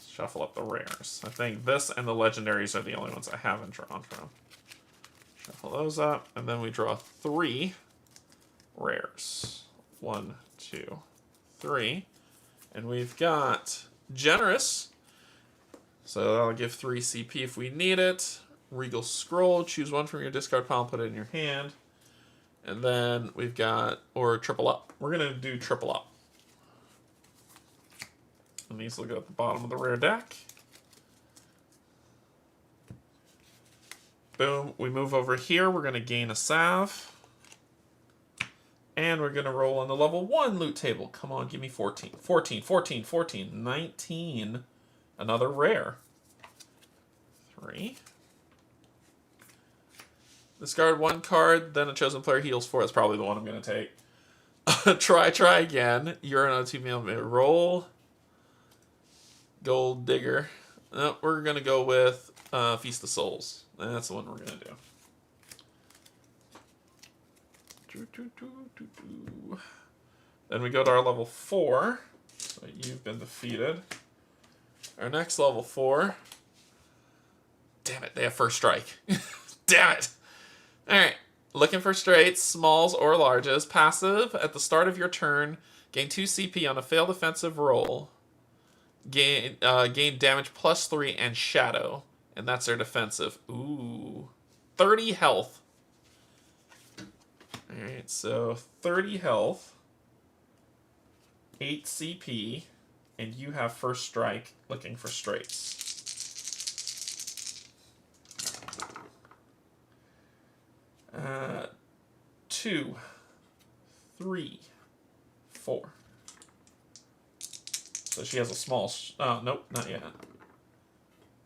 Shuffle up the rares. I think this and the legendaries are the only ones I haven't drawn from. Shuffle those up, and then we draw 3 rares. 1, 2, 3. And we've got Generous. So that'll give 3 CP if we need it. Regal Scroll. Choose 1 from your discard pile and put it in your hand. And then we've got, or triple up. We're going to do triple up. And these will go at the bottom of the rare deck. Boom. We move over here. We're going to gain a salve. And we're going to roll on the level 1 loot table. Come on, give me 14. 14, 14, 14. 19. Another rare. 3. Discard 1 card, then a chosen player heals 4. That's probably the one I'm going to take. Try again. You're an O2 meal. Roll. Gold Digger. No, we're going to go with Feast of Souls. That's the one we're going to do. Then we go to our level 4. So you've been defeated. Our next level 4. Damn it, they have first strike. Damn it. Alright. Looking for straights, smalls, or larges. Passive. At the start of your turn, gain 2 CP on a failed offensive roll. Gain damage plus 3 and shadow. And that's their defensive. Ooh. 30 health. Alright, so 30 health. 8 CP. And you have first strike looking for straights. 2, 3, 4. So she has a small... Oh, nope, not yet.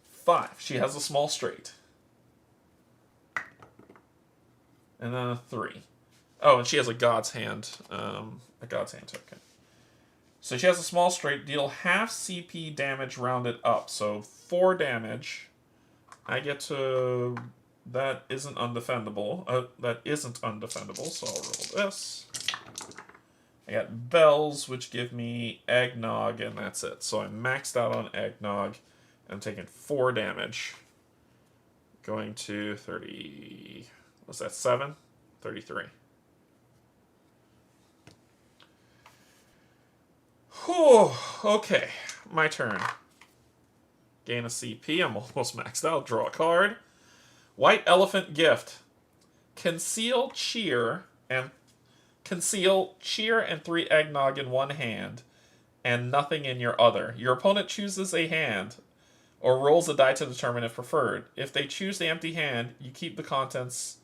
5. She has a small straight. And then a 3. Oh, and she has a God's Hand. A God's Hand token. So she has a small straight. Deal half CP damage rounded up. So 4 damage. I get to... That isn't undefendable. That isn't undefendable, so I'll roll this. I got bells, which give me eggnog, and that's it. So I'm maxed out on eggnog. I'm taking 4 damage. Going to 30... What's that, 7? 33. Whew, okay, my turn. Gain a CP, I'm almost maxed out. Draw a card. White Elephant Gift. Conceal cheer and 3 eggnog in one hand, and nothing in your other. Your opponent chooses a hand, or rolls a die to determine if preferred. If they choose the empty hand, you keep the contents,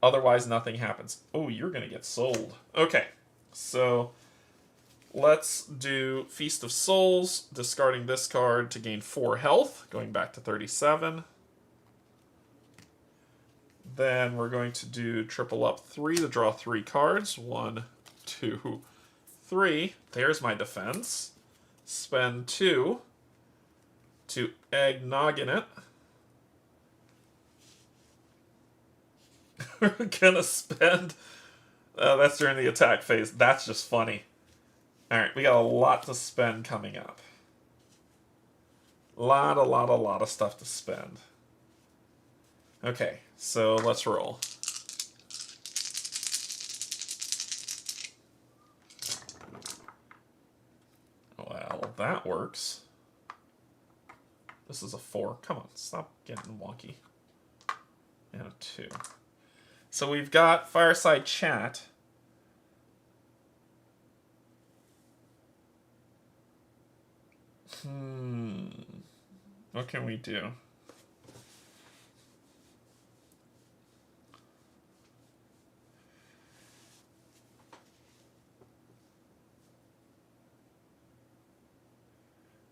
otherwise nothing happens. Oh, you're gonna get sold. Okay, so let's do Feast of Souls, discarding this card to gain 4 health, going back to 37. Then we're going to do triple up 3 to draw 3 cards. 1, 2, 3. There's my defense. Spend 2 to eggnog in it. We're gonna spend... that's during the attack phase. That's just funny. Alright, we got a lot to spend coming up. A lot of stuff to spend. Okay, so let's roll. Well, that works. This is a 4. Come on, stop getting wonky. And a 2. So we've got Fireside Chat. What can we do?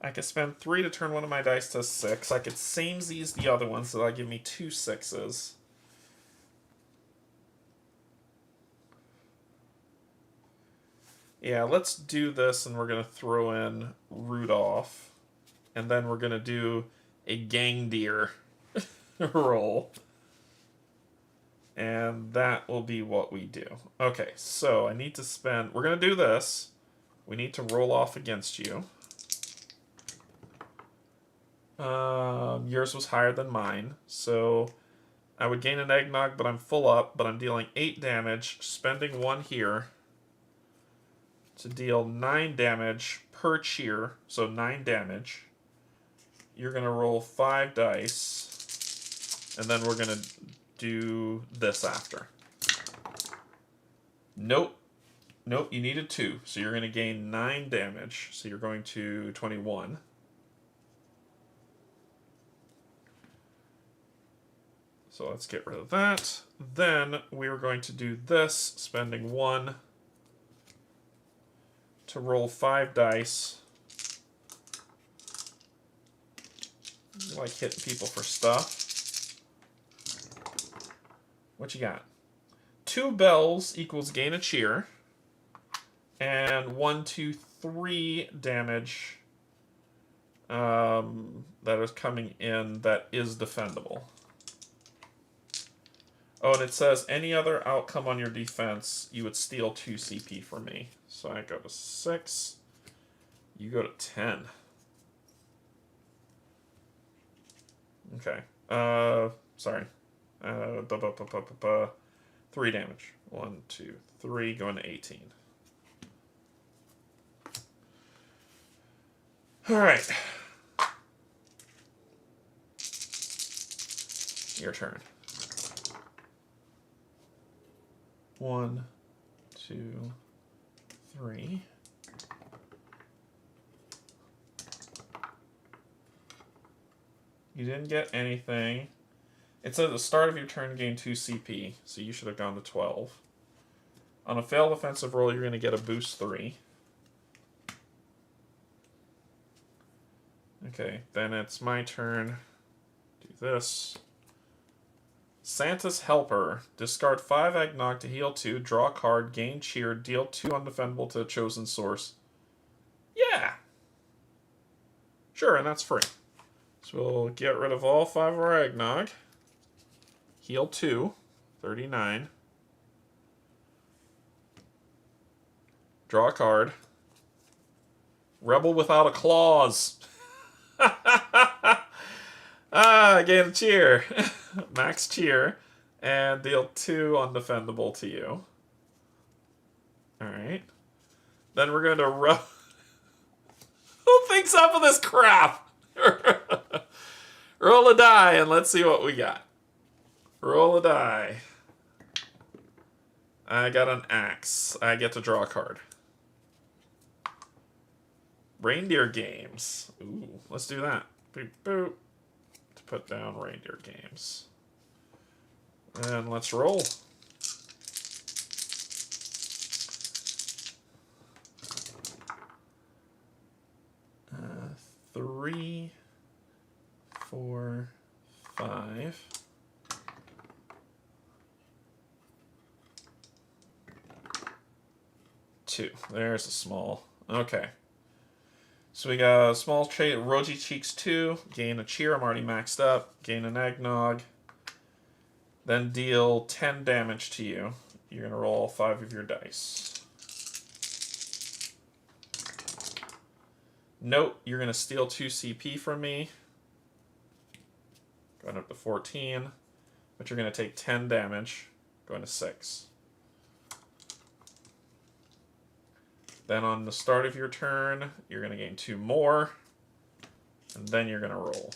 I could spend 3 to turn one of my dice to 6. I could samesies the other one, so that'll give me 2 6s. Yeah, let's do this, and we're going to throw in Rudolph. And then we're going to do a gang deer roll. And that will be what we do. Okay, so I need to spend... We're going to do this. We need to roll off against you. Yours was higher than mine, so I would gain an eggnog, but I'm full up, but I'm dealing 8 damage, spending 1 here to deal 9 damage per cheer, so 9 damage. You're going to roll 5 dice, and then we're going to do this after. Nope. Nope, you needed 2, so you're going to gain 9 damage, so you're going to 21. So let's get rid of that. Then we are going to do this, spending 1 to roll 5 dice. You like hitting people for stuff. What you got? 2 bells equals gain a cheer. And 1, 2, 3 damage that is coming in that is defendable. Oh, and it says any other outcome on your defense, you would steal 2 CP from me. So I go to 6. You go to 10. Okay. Sorry. 3 damage. 1, 2, 3, going to 18. Alright. Your turn. 1, 2, 3. You didn't get anything. It says at the start of your turn gain 2 CP, so you should have gone to 12. On a failed offensive roll, you're going to get a boost 3. Okay, then it's my turn. Do this. Santa's Helper. Discard 5 eggnog to heal 2, draw a card, gain cheer, deal 2 undefendable to the chosen source. Yeah! Sure, and that's free. So we'll get rid of all 5 of our eggnog. Heal 2, 39. Draw a card. Rebel without a clause. I gain a cheer. Max cheer. And deal 2 undefendable to you. Alright. Then we're going to Who thinks up of this crap? Roll a die and let's see what we got. Roll a die. I got an axe. I get to draw a card. Reindeer games. Ooh, let's do that. Boop, boop. To put down reindeer games. And let's roll. Uh, 3, 4, 5. 2. There's a small. Okay. So we got a small trait, Rosy Cheeks 2. Gain a cheer. I'm already maxed up. Gain an eggnog. Then deal 10 damage to you. You're going to roll 5 of your dice. Note, you're going to steal 2 CP from me. Going up to 14. But you're going to take 10 damage. Going to 6. Then on the start of your turn, you're going to gain 2 more. And then you're going to roll.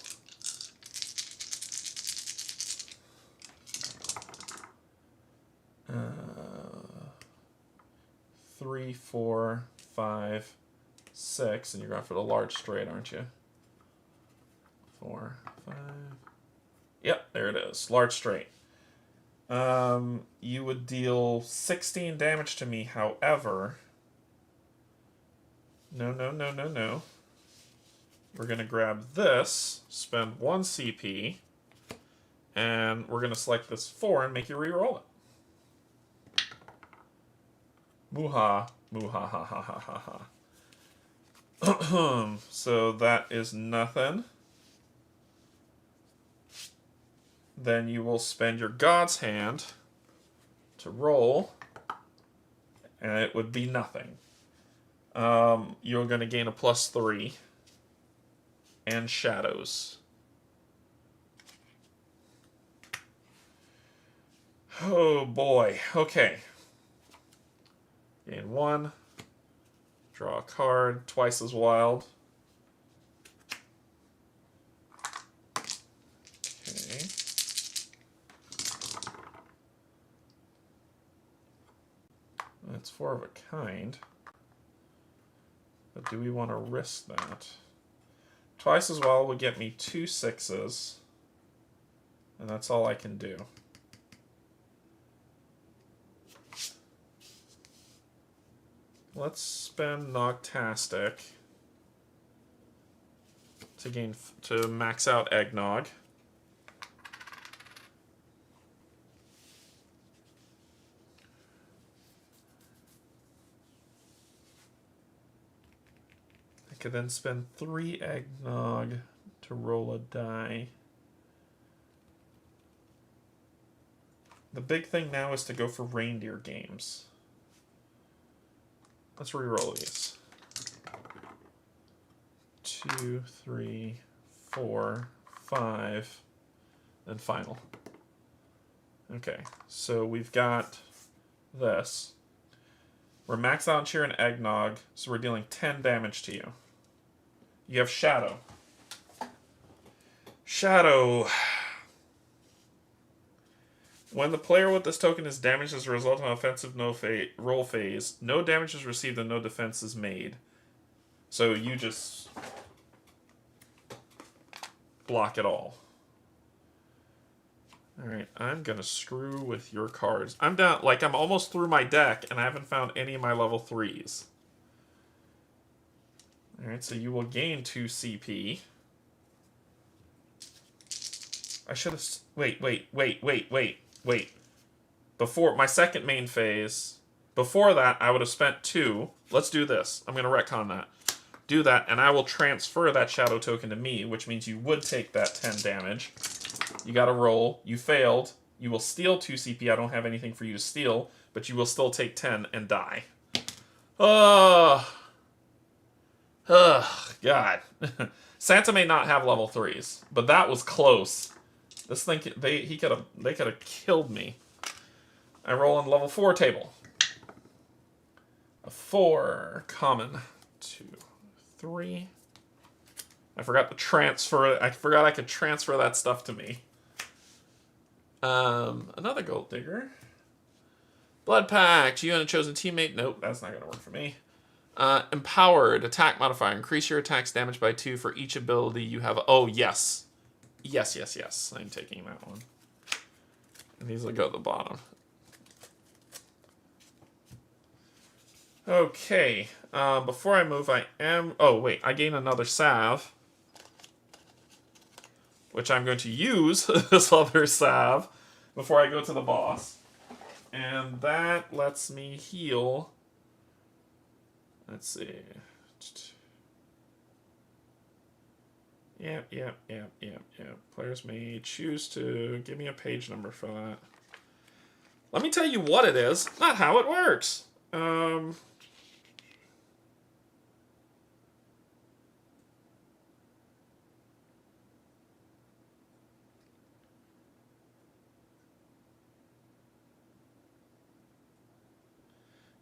Uh, 3, 4, 5, 6. And you're going for the large straight, aren't you? 4, 5. Yep, there it is. Large straight. You would deal 16 damage to me, however... No. We're going to grab this, spend 1 CP, and we're going to select this 4 and make you re-roll it. Muha. Muha ha ha ha ha ha. So that is nothing. Then you will spend your God's Hand to roll, and it would be nothing. You're going to gain a +3 and shadows. Oh boy. Okay. Gain 1. Draw a card. Twice as wild. Okay. That's 4 of a kind. But do we want to risk that? Twice as well will get me 2 6s. And that's all I can do. Let's spend Nogtastic to max out Eggnog. I could then spend 3 Eggnog to roll a die. The big thing now is to go for reindeer games. Let's re-roll these. 2, 3, 4, 5, and final. Okay, so we've got this. We're maxed out on cheer and eggnog, so we're dealing 10 damage to you. You have shadow. Shadow. When the player with this token is damaged as a result of an offensive roll phase, no damage is received and no defense is made. So you just block it all. Alright, I'm going to screw with your cards. I'm down, like I'm almost through my deck and I haven't found any of my level 3s. Alright, so you will gain 2 CP. I should have... Wait. Before my second main phase, before that, I would have spent 2. Let's do this. I'm going to retcon that. Do that, and I will transfer that shadow token to me, which means you would take that 10 damage. You got to roll. You failed. You will steal 2 CP. I don't have anything for you to steal, but you will still take 10 and die. Oh, God. Santa may not have level 3s, but that was close. This thing, they could have killed me. I roll on level 4 table. A 4 common. 2, 3, I forgot to transfer it. I forgot I could transfer that stuff to me. Another gold digger. Blood Pact. You and a chosen teammate. Nope, that's not going to work for me. Empowered. Attack modifier. Increase your attack's damage by 2 for each ability you have. Oh, yes. Yes, yes, yes. I'm taking that one. And these will go to the bottom. Okay. Before I move, I am... Oh, wait. I gain another salve. Which I'm going to use this other salve before I go to the boss. And that lets me heal. Let's see. Yep. Players may choose to give me a page number for that. Let me tell you what it is, not how it works.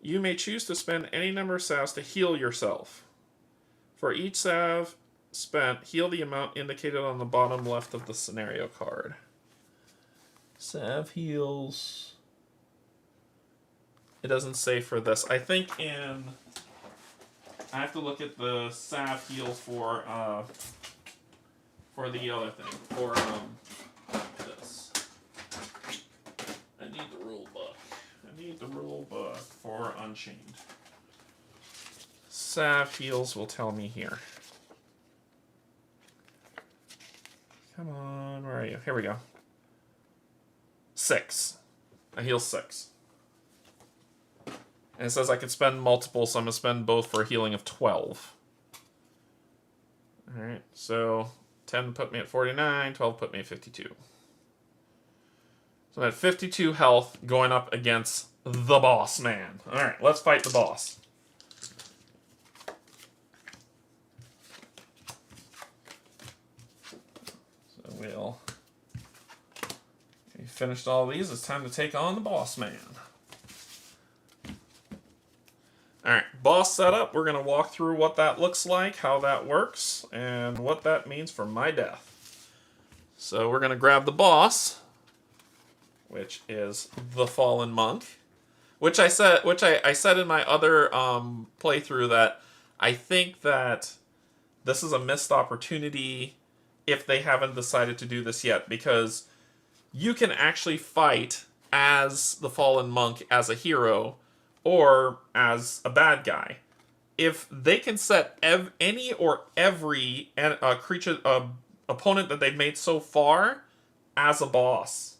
You may choose to spend any number of salves to heal yourself. For each salve spent, heal the amount indicated on the bottom left of the scenario card. Salve heals. It doesn't say for this. I think I have to look at the salve heal for the other thing. For this. I need the rule book. I need the rule book for Unchained. Salve heals will tell me here. Come on, where are you? Here we go. 6. I heal 6. And it says I can spend multiple, so I'm going to spend both for a healing of 12. Alright, so 10 put me at 49, 12 put me at 52. So I'm at 52 health going up against the boss man. Alright, let's fight the boss. So we finished all these. It's time to take on the boss man. Alright, boss setup. We're going to walk through what that looks like, how that works, and what that means for my death. So we're going to grab the boss, which is the Fallen Monk. Which I said in my other playthrough that I think that this is a missed opportunity if they haven't decided to do this yet, because you can actually fight as the Fallen Monk as a hero or as a bad guy. If they can set any or every creature opponent that they've made so far as a boss,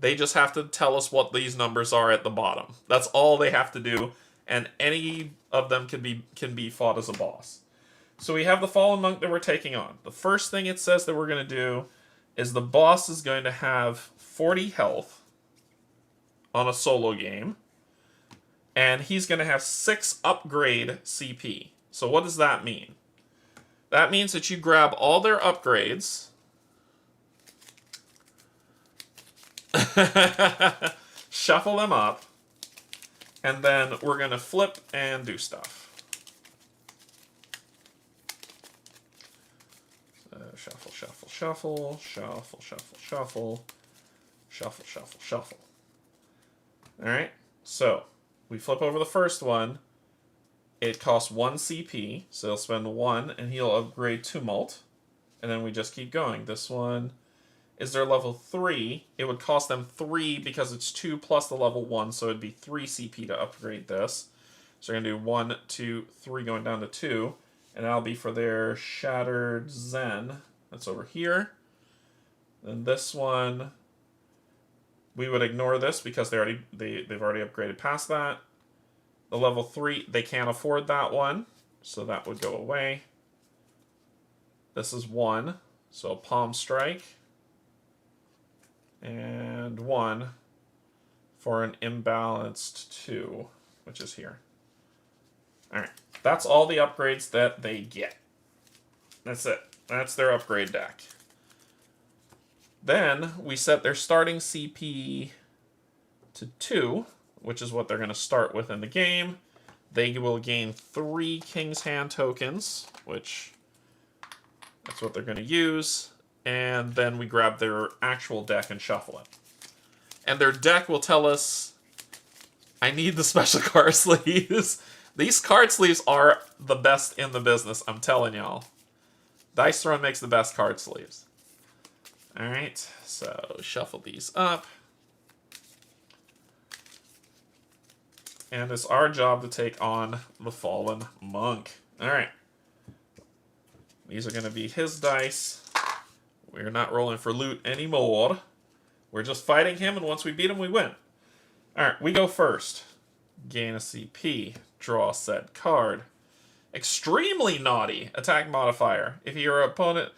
they just have to tell us what these numbers are at the bottom. That's all they have to do, and any of them can be fought as a boss. So we have the Fallen Monk that we're taking on. The first thing it says that we're going to do is the boss is going to have 40 health on a solo game, and he's going to have 6 upgrade CP. So what does that mean? That means that you grab all their upgrades, shuffle them up, and then we're going to flip and do stuff. Shuffle, shuffle, shuffle, shuffle, shuffle, shuffle, shuffle, shuffle, shuffle. Alright, so we flip over the first one. It costs 1 CP, so he'll spend 1 and he'll upgrade Tumult. And then we just keep going. This one is their level 3. It would cost them 3 because it's 2 plus the level 1, so it'd be 3 CP to upgrade this. So we're going to do 1, 2, 3 going down to 2. And that'll be for their Shattered Zen. That's over here. Then this one, we would ignore this because they've already upgraded past that. The level 3, they can't afford that one, so that would go away. This is 1, so Palm Strike. And 1 for an imbalanced 2, which is here. Alright, that's all the upgrades that they get. That's it. That's their upgrade deck. Then we set their starting CP to 2, which is what they're going to start with in the game. They will gain 3 King's Hand tokens, which That's what they're going to use. And then we grab their actual deck and shuffle it. And their deck will tell us, I need the special card sleeves. These card sleeves are the best in the business, I'm telling y'all. Dice Throne makes the best card sleeves. Alright, so shuffle these up. And it's our job to take on the Fallen Monk. Alright. These are going to be his dice. We're not rolling for loot anymore. We're just fighting him, and once we beat him, we win. Alright, we go first. Gain a CP. Draw said card. Extremely naughty. Attack modifier. If your opponent...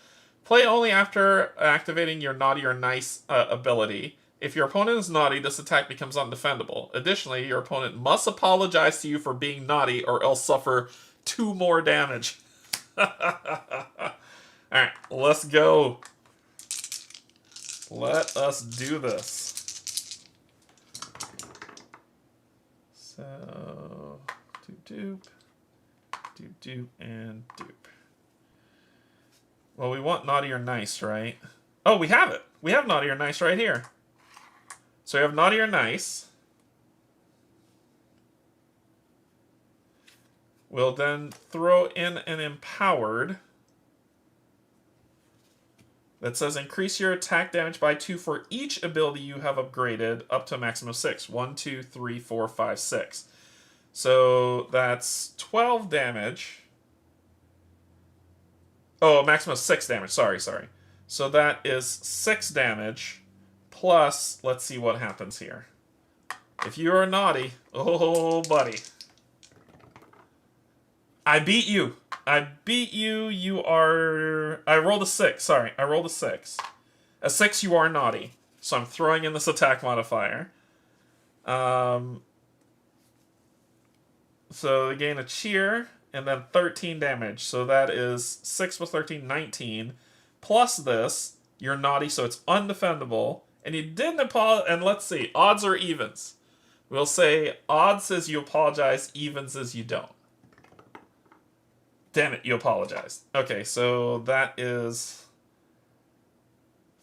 Play only after activating your naughty or nice ability. If your opponent is naughty, this attack becomes undefendable. Additionally, your opponent must apologize to you for being naughty or else suffer 2 more damage. Alright, let's go. Let us do this. So, doop, and doop. Well, we want naughty or nice, right? Oh, we have it. We have naughty or nice right here. So we have naughty or nice. We'll then throw in an empowered that says increase your attack damage by 2 for each ability you have upgraded up to a maximum of 6. 1, 2, 3, 4, 5, 6. So that's 12 damage. Oh, a maximum of 6 damage. Sorry. So that is 6 damage plus, let's see what happens here. If you are naughty, oh, buddy. I beat you. You are... I rolled a 6. Sorry, I rolled a 6. A 6, you are naughty. So I'm throwing in this attack modifier. So they gain a cheer, and then 13 damage. So that is 6 plus 13, 19. Plus this, you're naughty, so it's undefendable. And you didn't apologize. And let's see, odds or evens? We'll say odds says you apologize, evens says you don't. Damn it, you apologized. Okay, so that is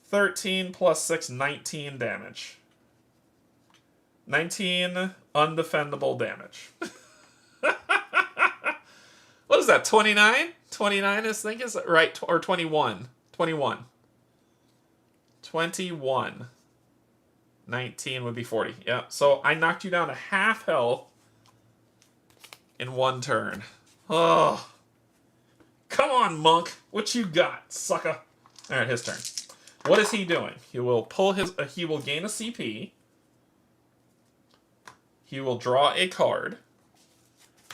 13 plus 6, 19 damage. 19 undefendable damage. What is that, 29? 29, I think, is that right? Or 21. 21. 21. 19 would be 40. Yeah, so I knocked you down to half health in 1 turn. Oh. Come on, Monk. What you got, sucker? Alright, his turn. What is he doing? He will pull his... he will gain a CP. He will draw a card.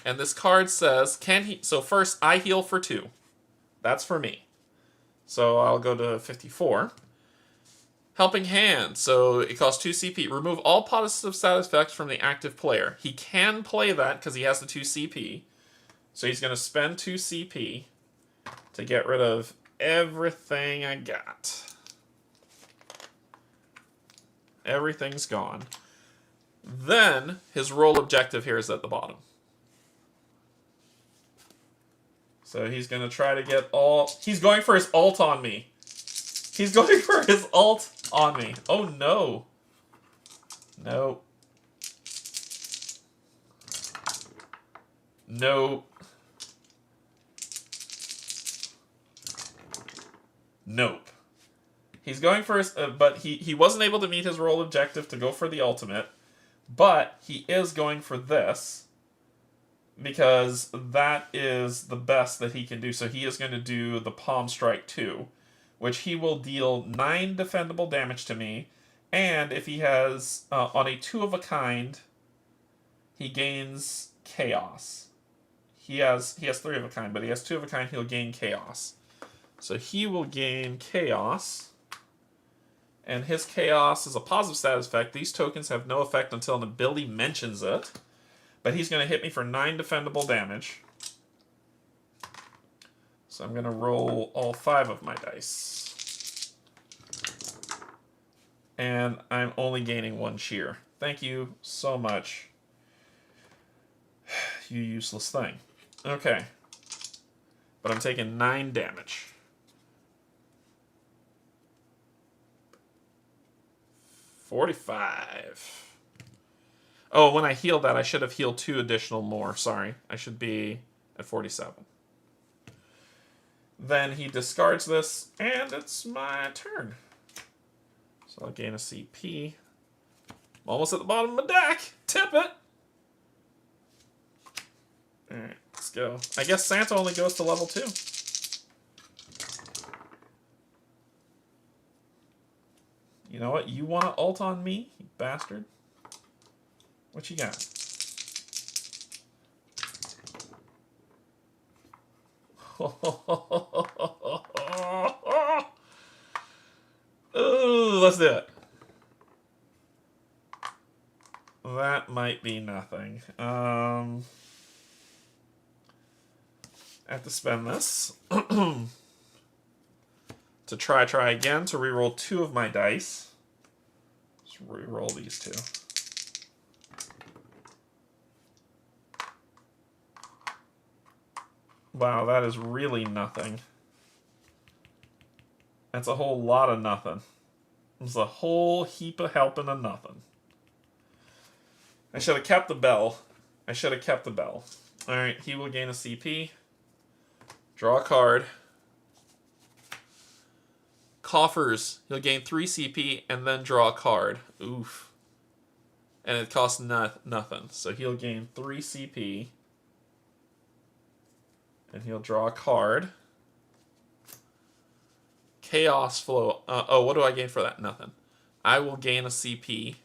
And this card says, can he... So first, I heal for 2. That's for me. So I'll go to 54. Helping Hand. So it costs 2 CP. Remove all positive status effects from the active player. He can play that because he has the 2 CP. So he's going to spend 2 CP to get rid of everything I got. Everything's gone. Then his role objective here is at the bottom. So he's going to try to get all... He's going for his ult on me. He's going for his ult on me. Oh, no. No. No. Nope. He's going for his... but he wasn't able to meet his role objective to go for the ultimate. But he is going for this. Because that is the best that he can do. So he is going to do the Palm Strike 2. Which he will deal 9 defendable damage to me. And if he has... on a 2 of a kind... he gains Chaos. He has 3 of a kind, but he has 2 of a kind, he'll gain Chaos. So he will gain Chaos. And his Chaos is a positive status effect. These tokens have no effect until an ability mentions it. But he's going to hit me for 9 defendable damage. So I'm going to roll all 5 of my dice. And I'm only gaining 1 cheer. Thank you so much, you useless thing. Okay. But I'm taking 9 damage. 45. Oh, when I healed that, I should have healed 2 additional more. Sorry. I should be at 47. Then he discards this, and it's my turn. So I'll gain a CP. I'm almost at the bottom of my deck. Tip it. Alright, let's go. I guess Santa only goes to level 2. You know what? You want to ult on me, you bastard? What you got? Ooh, let's do it. That might be nothing. I have to spend this to try again to reroll 2 of my dice. Just reroll these 2. Wow, that is really nothing. That's a whole lot of nothing. It's a whole heap of helping and nothing. I should have kept the bell. Alright, he will gain a CP. Draw a card. Coffers. He'll gain 3 CP and then draw a card. Oof. And it costs nothing. So he'll gain 3 CP. And he'll draw a card. Chaos Flow. Oh, what do I gain for that? Nothing. I will gain a CP.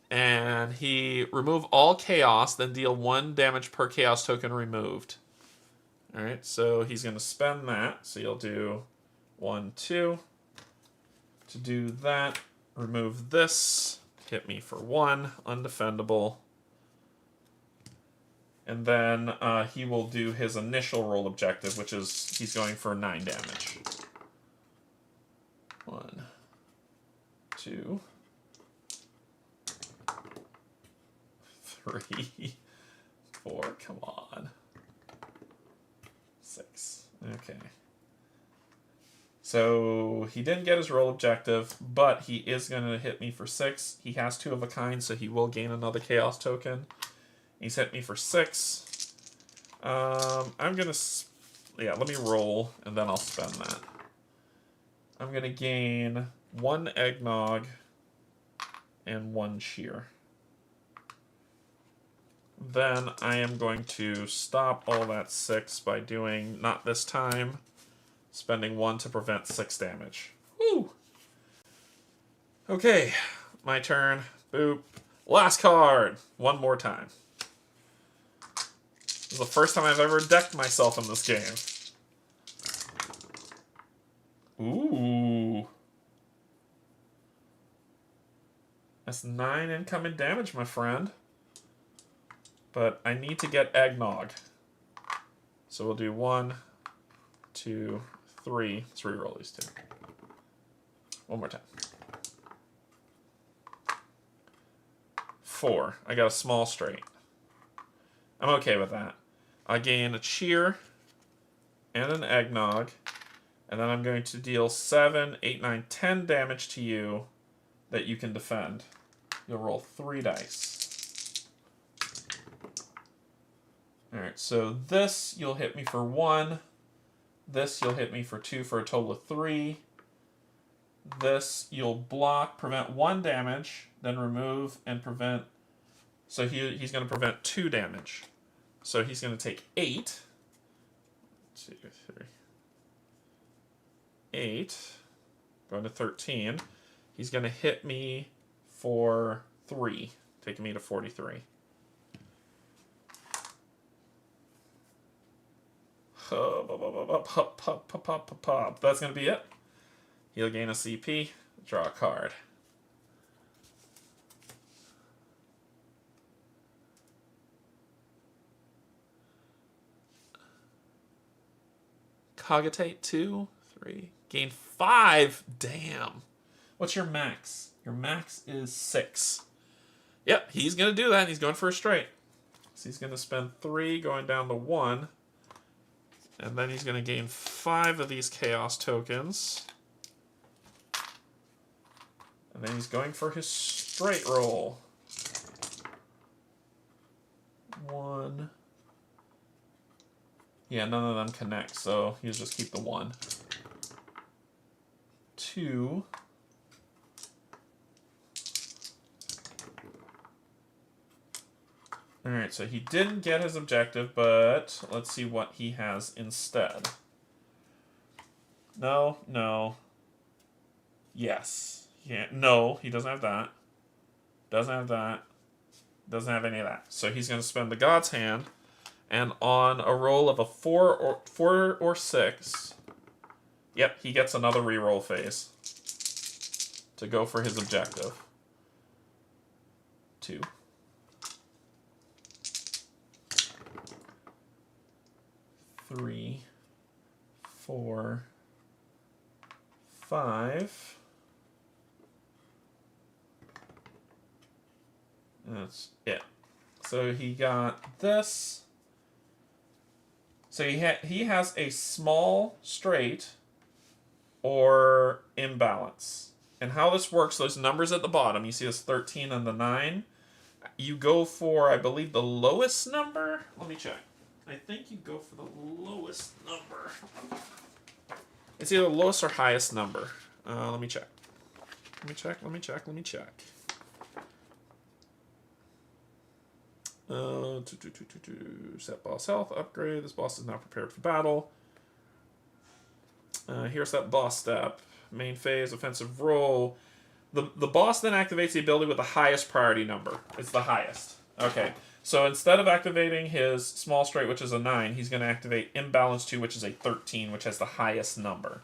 And he remove all chaos, then deal 1 damage per chaos token removed. Alright, so he's going to spend that. So you'll do 1, 2. To do that, remove this. Hit me for 1. Undefendable. And then he will do his initial roll objective, which is he's going for 9 damage. 1, 2, 3, 4. Come on. 6. Okay. So he didn't get his roll objective, but he is going to hit me for 6. He has 2 of a kind, so he will gain another chaos token. He's hit me for 6. I'm going to... Yeah, let me roll, and then I'll spend that. I'm going to gain 1 eggnog and 1 cheer. Then I am going to stop all that 6 by doing, not this time, spending 1 to prevent 6 damage. Woo! Okay, my turn. Boop. Last card! One more time. This is the first time I've ever decked myself in this game. Ooh. That's 9 incoming damage, my friend. But I need to get eggnog. So we'll do 1, 2, 3. Let's reroll these 2. One more time. 4. I got a small straight. I'm okay with that. I gain a cheer and an eggnog. And then I'm going to deal 7, 8, 9, 10 damage to you that you can defend. You'll roll 3 dice. Alright, so this you'll hit me for 1. This you'll hit me for 2 for a total of 3. This you'll block, prevent 1 damage, then remove and prevent. So he's going to prevent 2 damage. So he's going to take 8. 2, 3. 8. Going to 13. He's going to hit me for 3, taking me to 43. That's going to be it. He'll gain a CP. Draw a card. Cogitate 2, 3. Gain 5. Damn. What's your max? Your max is 6. Yep, he's going to do that. He's going for a straight. So he's going to spend 3 going down to 1. And then he's going to gain 5 of these chaos tokens. And then he's going for his straight roll. 1. Yeah, none of them connect, so he'll just keep the 1. 2. Alright, so he didn't get his objective, but let's see what he has instead. No, no. Yes. Yeah, no, he doesn't have that. Doesn't have that. Doesn't have any of that. So he's going to spend the God's Hand, and on a roll of a 4 or 6, yep, he gets another reroll phase to go for his objective. 2. 3, 4, 5. That's it. So he got this. So he has a small straight or imbalance. And how this works, those numbers at the bottom, you see this 13 and the 9. You go for, I believe, the lowest number. Let me check. I think you go for the lowest number. It's either the lowest or highest number. Let me check. Let me check. Set boss health, upgrade. This boss is now prepared for battle. Here's that boss step. Main phase, offensive roll. The boss then activates the ability with the highest priority number. It's the highest. Okay, so instead of activating his small straight, which is a 9, he's going to activate Imbalance 2, which is a 13, which has the highest number.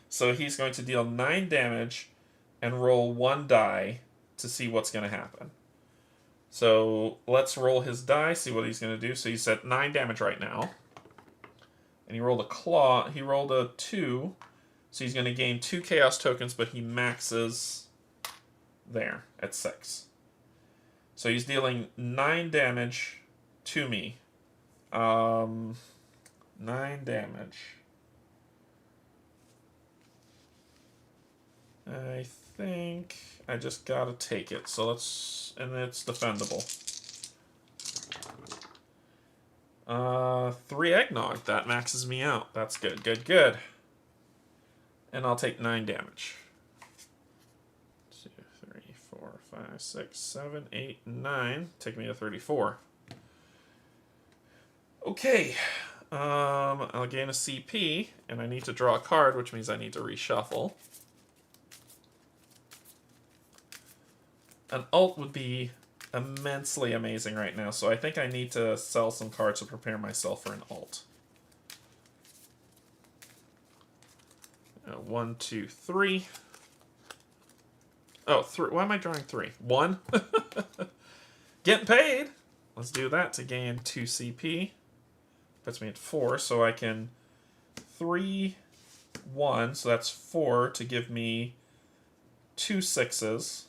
So he's going to deal 9 damage and roll 1 die to see what's going to happen. So let's roll his die, see what he's going to do. So he's at 9 damage right now. And he rolled a claw. He rolled a 2. So he's going to gain 2 chaos tokens, but he maxes there at 6. So he's dealing 9 damage to me. 9 damage. I think I just gotta take it. So let's, and it's defendable. 3 eggnog. That maxes me out. That's good, good, good. And I'll take 9 damage. 2, 3, 4, 5, 6, 7, 8, 9. Take me to 34. Okay. I'll gain a CP, and I need to draw a card, which means I need to reshuffle. An ult would be immensely amazing right now, so I think I need to sell some cards to prepare myself for an ult. 1, 2, 3. Oh, 3. Why am I drawing 3? 1. Getting paid. Let's do that to gain 2 CP. Puts me at 4, so I can 3, 1. So that's 4 to give me 2 6s.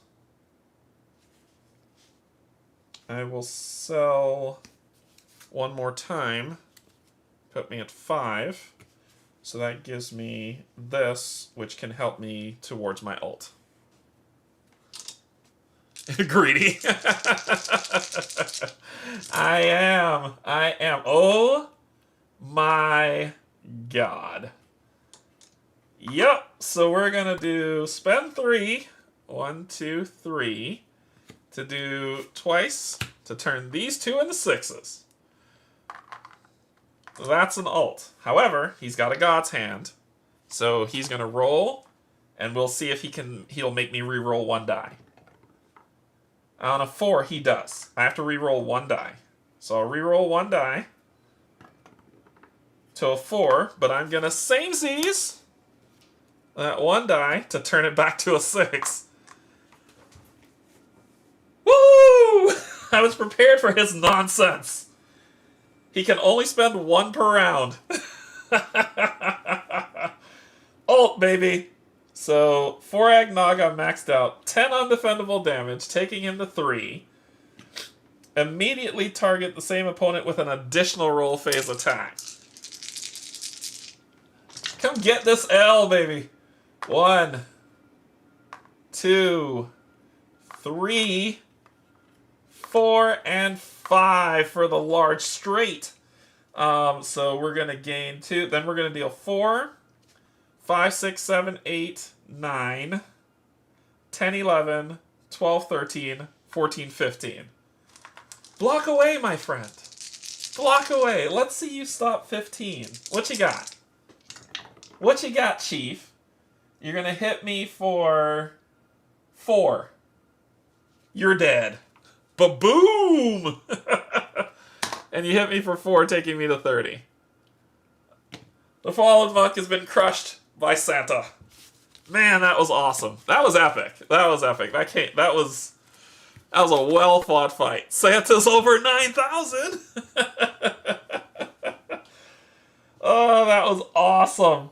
I will sell 1 more time. Put me at 5. So that gives me this, which can help me towards my ult. Greedy. I am. Oh my god. Yep. So we're going to do spend 3. 1, 2, 3. To do twice to turn these 2 into 6s. That's an ult. However, he's got a God's Hand. So he's going to roll, and we'll see if he'll make me re-roll 1 die. On a 4, he does. I have to re-roll 1 die. So I'll re-roll 1 die to a 4, but I'm going to samesies that 1 die to turn it back to a 6. Woo! I was prepared for his nonsense. He can only spend 1 per round. Ult, baby. So, 4 eggnog, I'm maxed out. 10 undefendable damage, taking him to 3. Immediately target the same opponent with an additional roll phase attack. Come get this L, baby. 1, 2, 3, 4, and 5 for the large straight. So we're going to gain 2. Then we're going to deal 4, 5, 6, 7, 8, 9, 10, 11, 12, 13, 14, 15. Block away, my friend. Block away. Let's see you stop 15. What you got? What you got, Chief? You're going to hit me for 4. You're dead. Ba-boom! And you hit me for 4, taking me to 30. The fallen monk has been crushed by Santa. Man, that was awesome. That was epic. That was epic. That was a well-fought fight. Santa's over 9,000! Oh, that was awesome.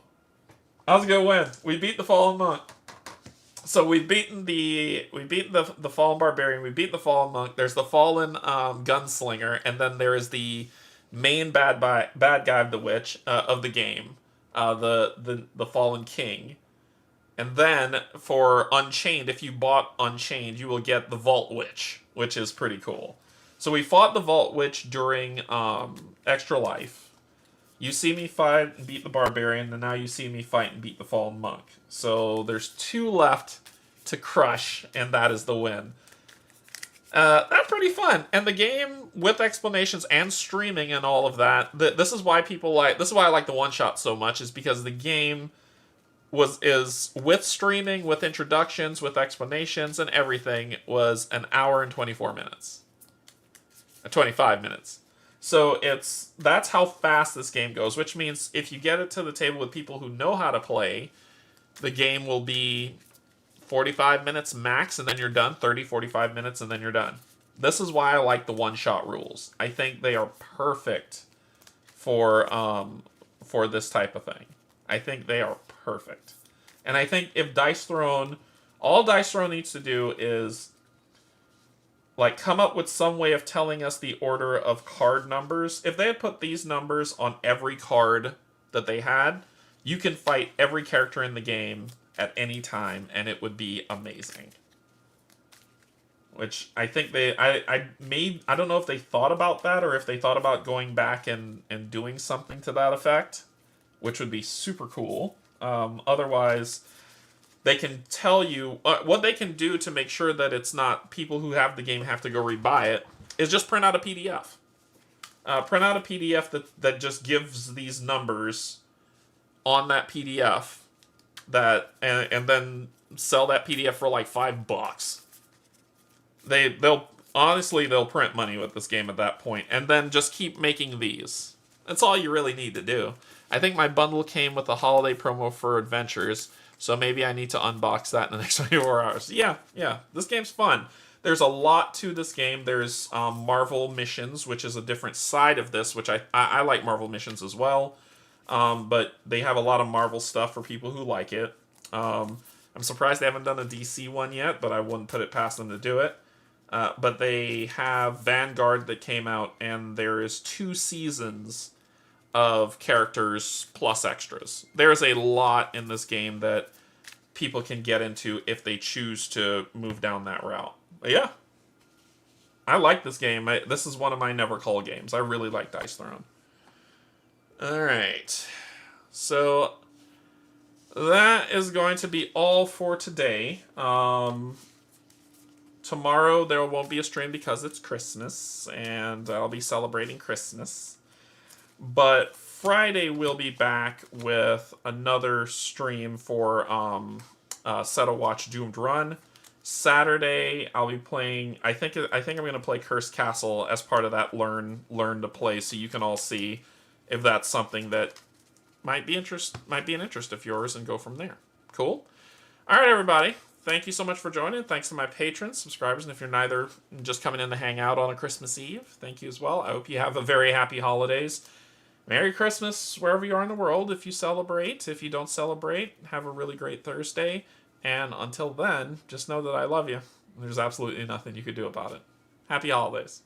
That was a good win. We beat the fallen monk. So we've beaten the fallen barbarian. We beat the fallen monk. There's the fallen gunslinger, and then there is the main bad guy of the game, the fallen king. And then for Unchained, if you bought Unchained, you will get the Vault Witch, which is pretty cool. So we fought the Vault Witch during Extra Life. You see me fight and beat the barbarian, and now you see me fight and beat the fallen monk. So there's 2 left to crush, and that is the win. That's pretty fun. And the game, with explanations and streaming and all of that, this is why I like the one-shot so much, is because the game is with streaming, with introductions, with explanations, and everything, was an hour and 24 minutes. 25 minutes. So that's how fast this game goes, which means if you get it to the table with people who know how to play, the game will be 45 minutes max, and then you're done. 30, 45 minutes, and then you're done. This is why I like the one-shot rules. I think they are perfect for this type of thing. I think they are perfect. And I think if all Dice Throne needs to do is come up with some way of telling us the order of card numbers. If they had put these numbers on every card that they had, you can fight every character in the game at any time, and it would be amazing. Which I think I don't know if they thought about that, or if they thought about going back and doing something to that effect, which would be super cool. Otherwise, they can tell you what they can do to make sure that it's not people who have the game have to go rebuy it, is just print out a PDF. Print out a PDF that just gives these numbers on that PDF, and then sell that PDF for like $5. They'll print money with this game at that point, and then just keep making these. That's all you really need to do. I think my bundle came with a holiday promo for Adventures, so maybe I need to unbox that in the next 24 hours. Yeah, this game's fun. There's a lot to this game. There's Marvel missions, which is a different side of this, which I like Marvel missions as well. But they have a lot of Marvel stuff for people who like it. I'm surprised they haven't done a DC one yet, but I wouldn't put it past them to do it. But they have Vanguard that came out, and there is 2 seasons of characters plus extras. There's a lot in this game that people can get into if they choose to move down that route. But yeah, I like this game. This is one of my never call games. I really like Dice Throne. Alright, so that is going to be all for today. Tomorrow there won't be a stream because it's Christmas, and I'll be celebrating Christmas. But Friday we'll be back with another stream for Set a Watch Doomed Run. Saturday I'll be playing. I think I'm going to play Cursed Castle as part of that learn to play, so you can all see if that's something that might be an interest of yours, and go from there. Cool. All right, everybody. Thank you so much for joining. Thanks to my patrons, subscribers, and if you're neither just coming in to hang out on a Christmas Eve, thank you as well. I hope you have a very happy holidays. Merry Christmas wherever you are in the world if you celebrate. If you don't celebrate, have a really great Thursday. And until then, just know that I love you. There's absolutely nothing you could do about it. Happy holidays.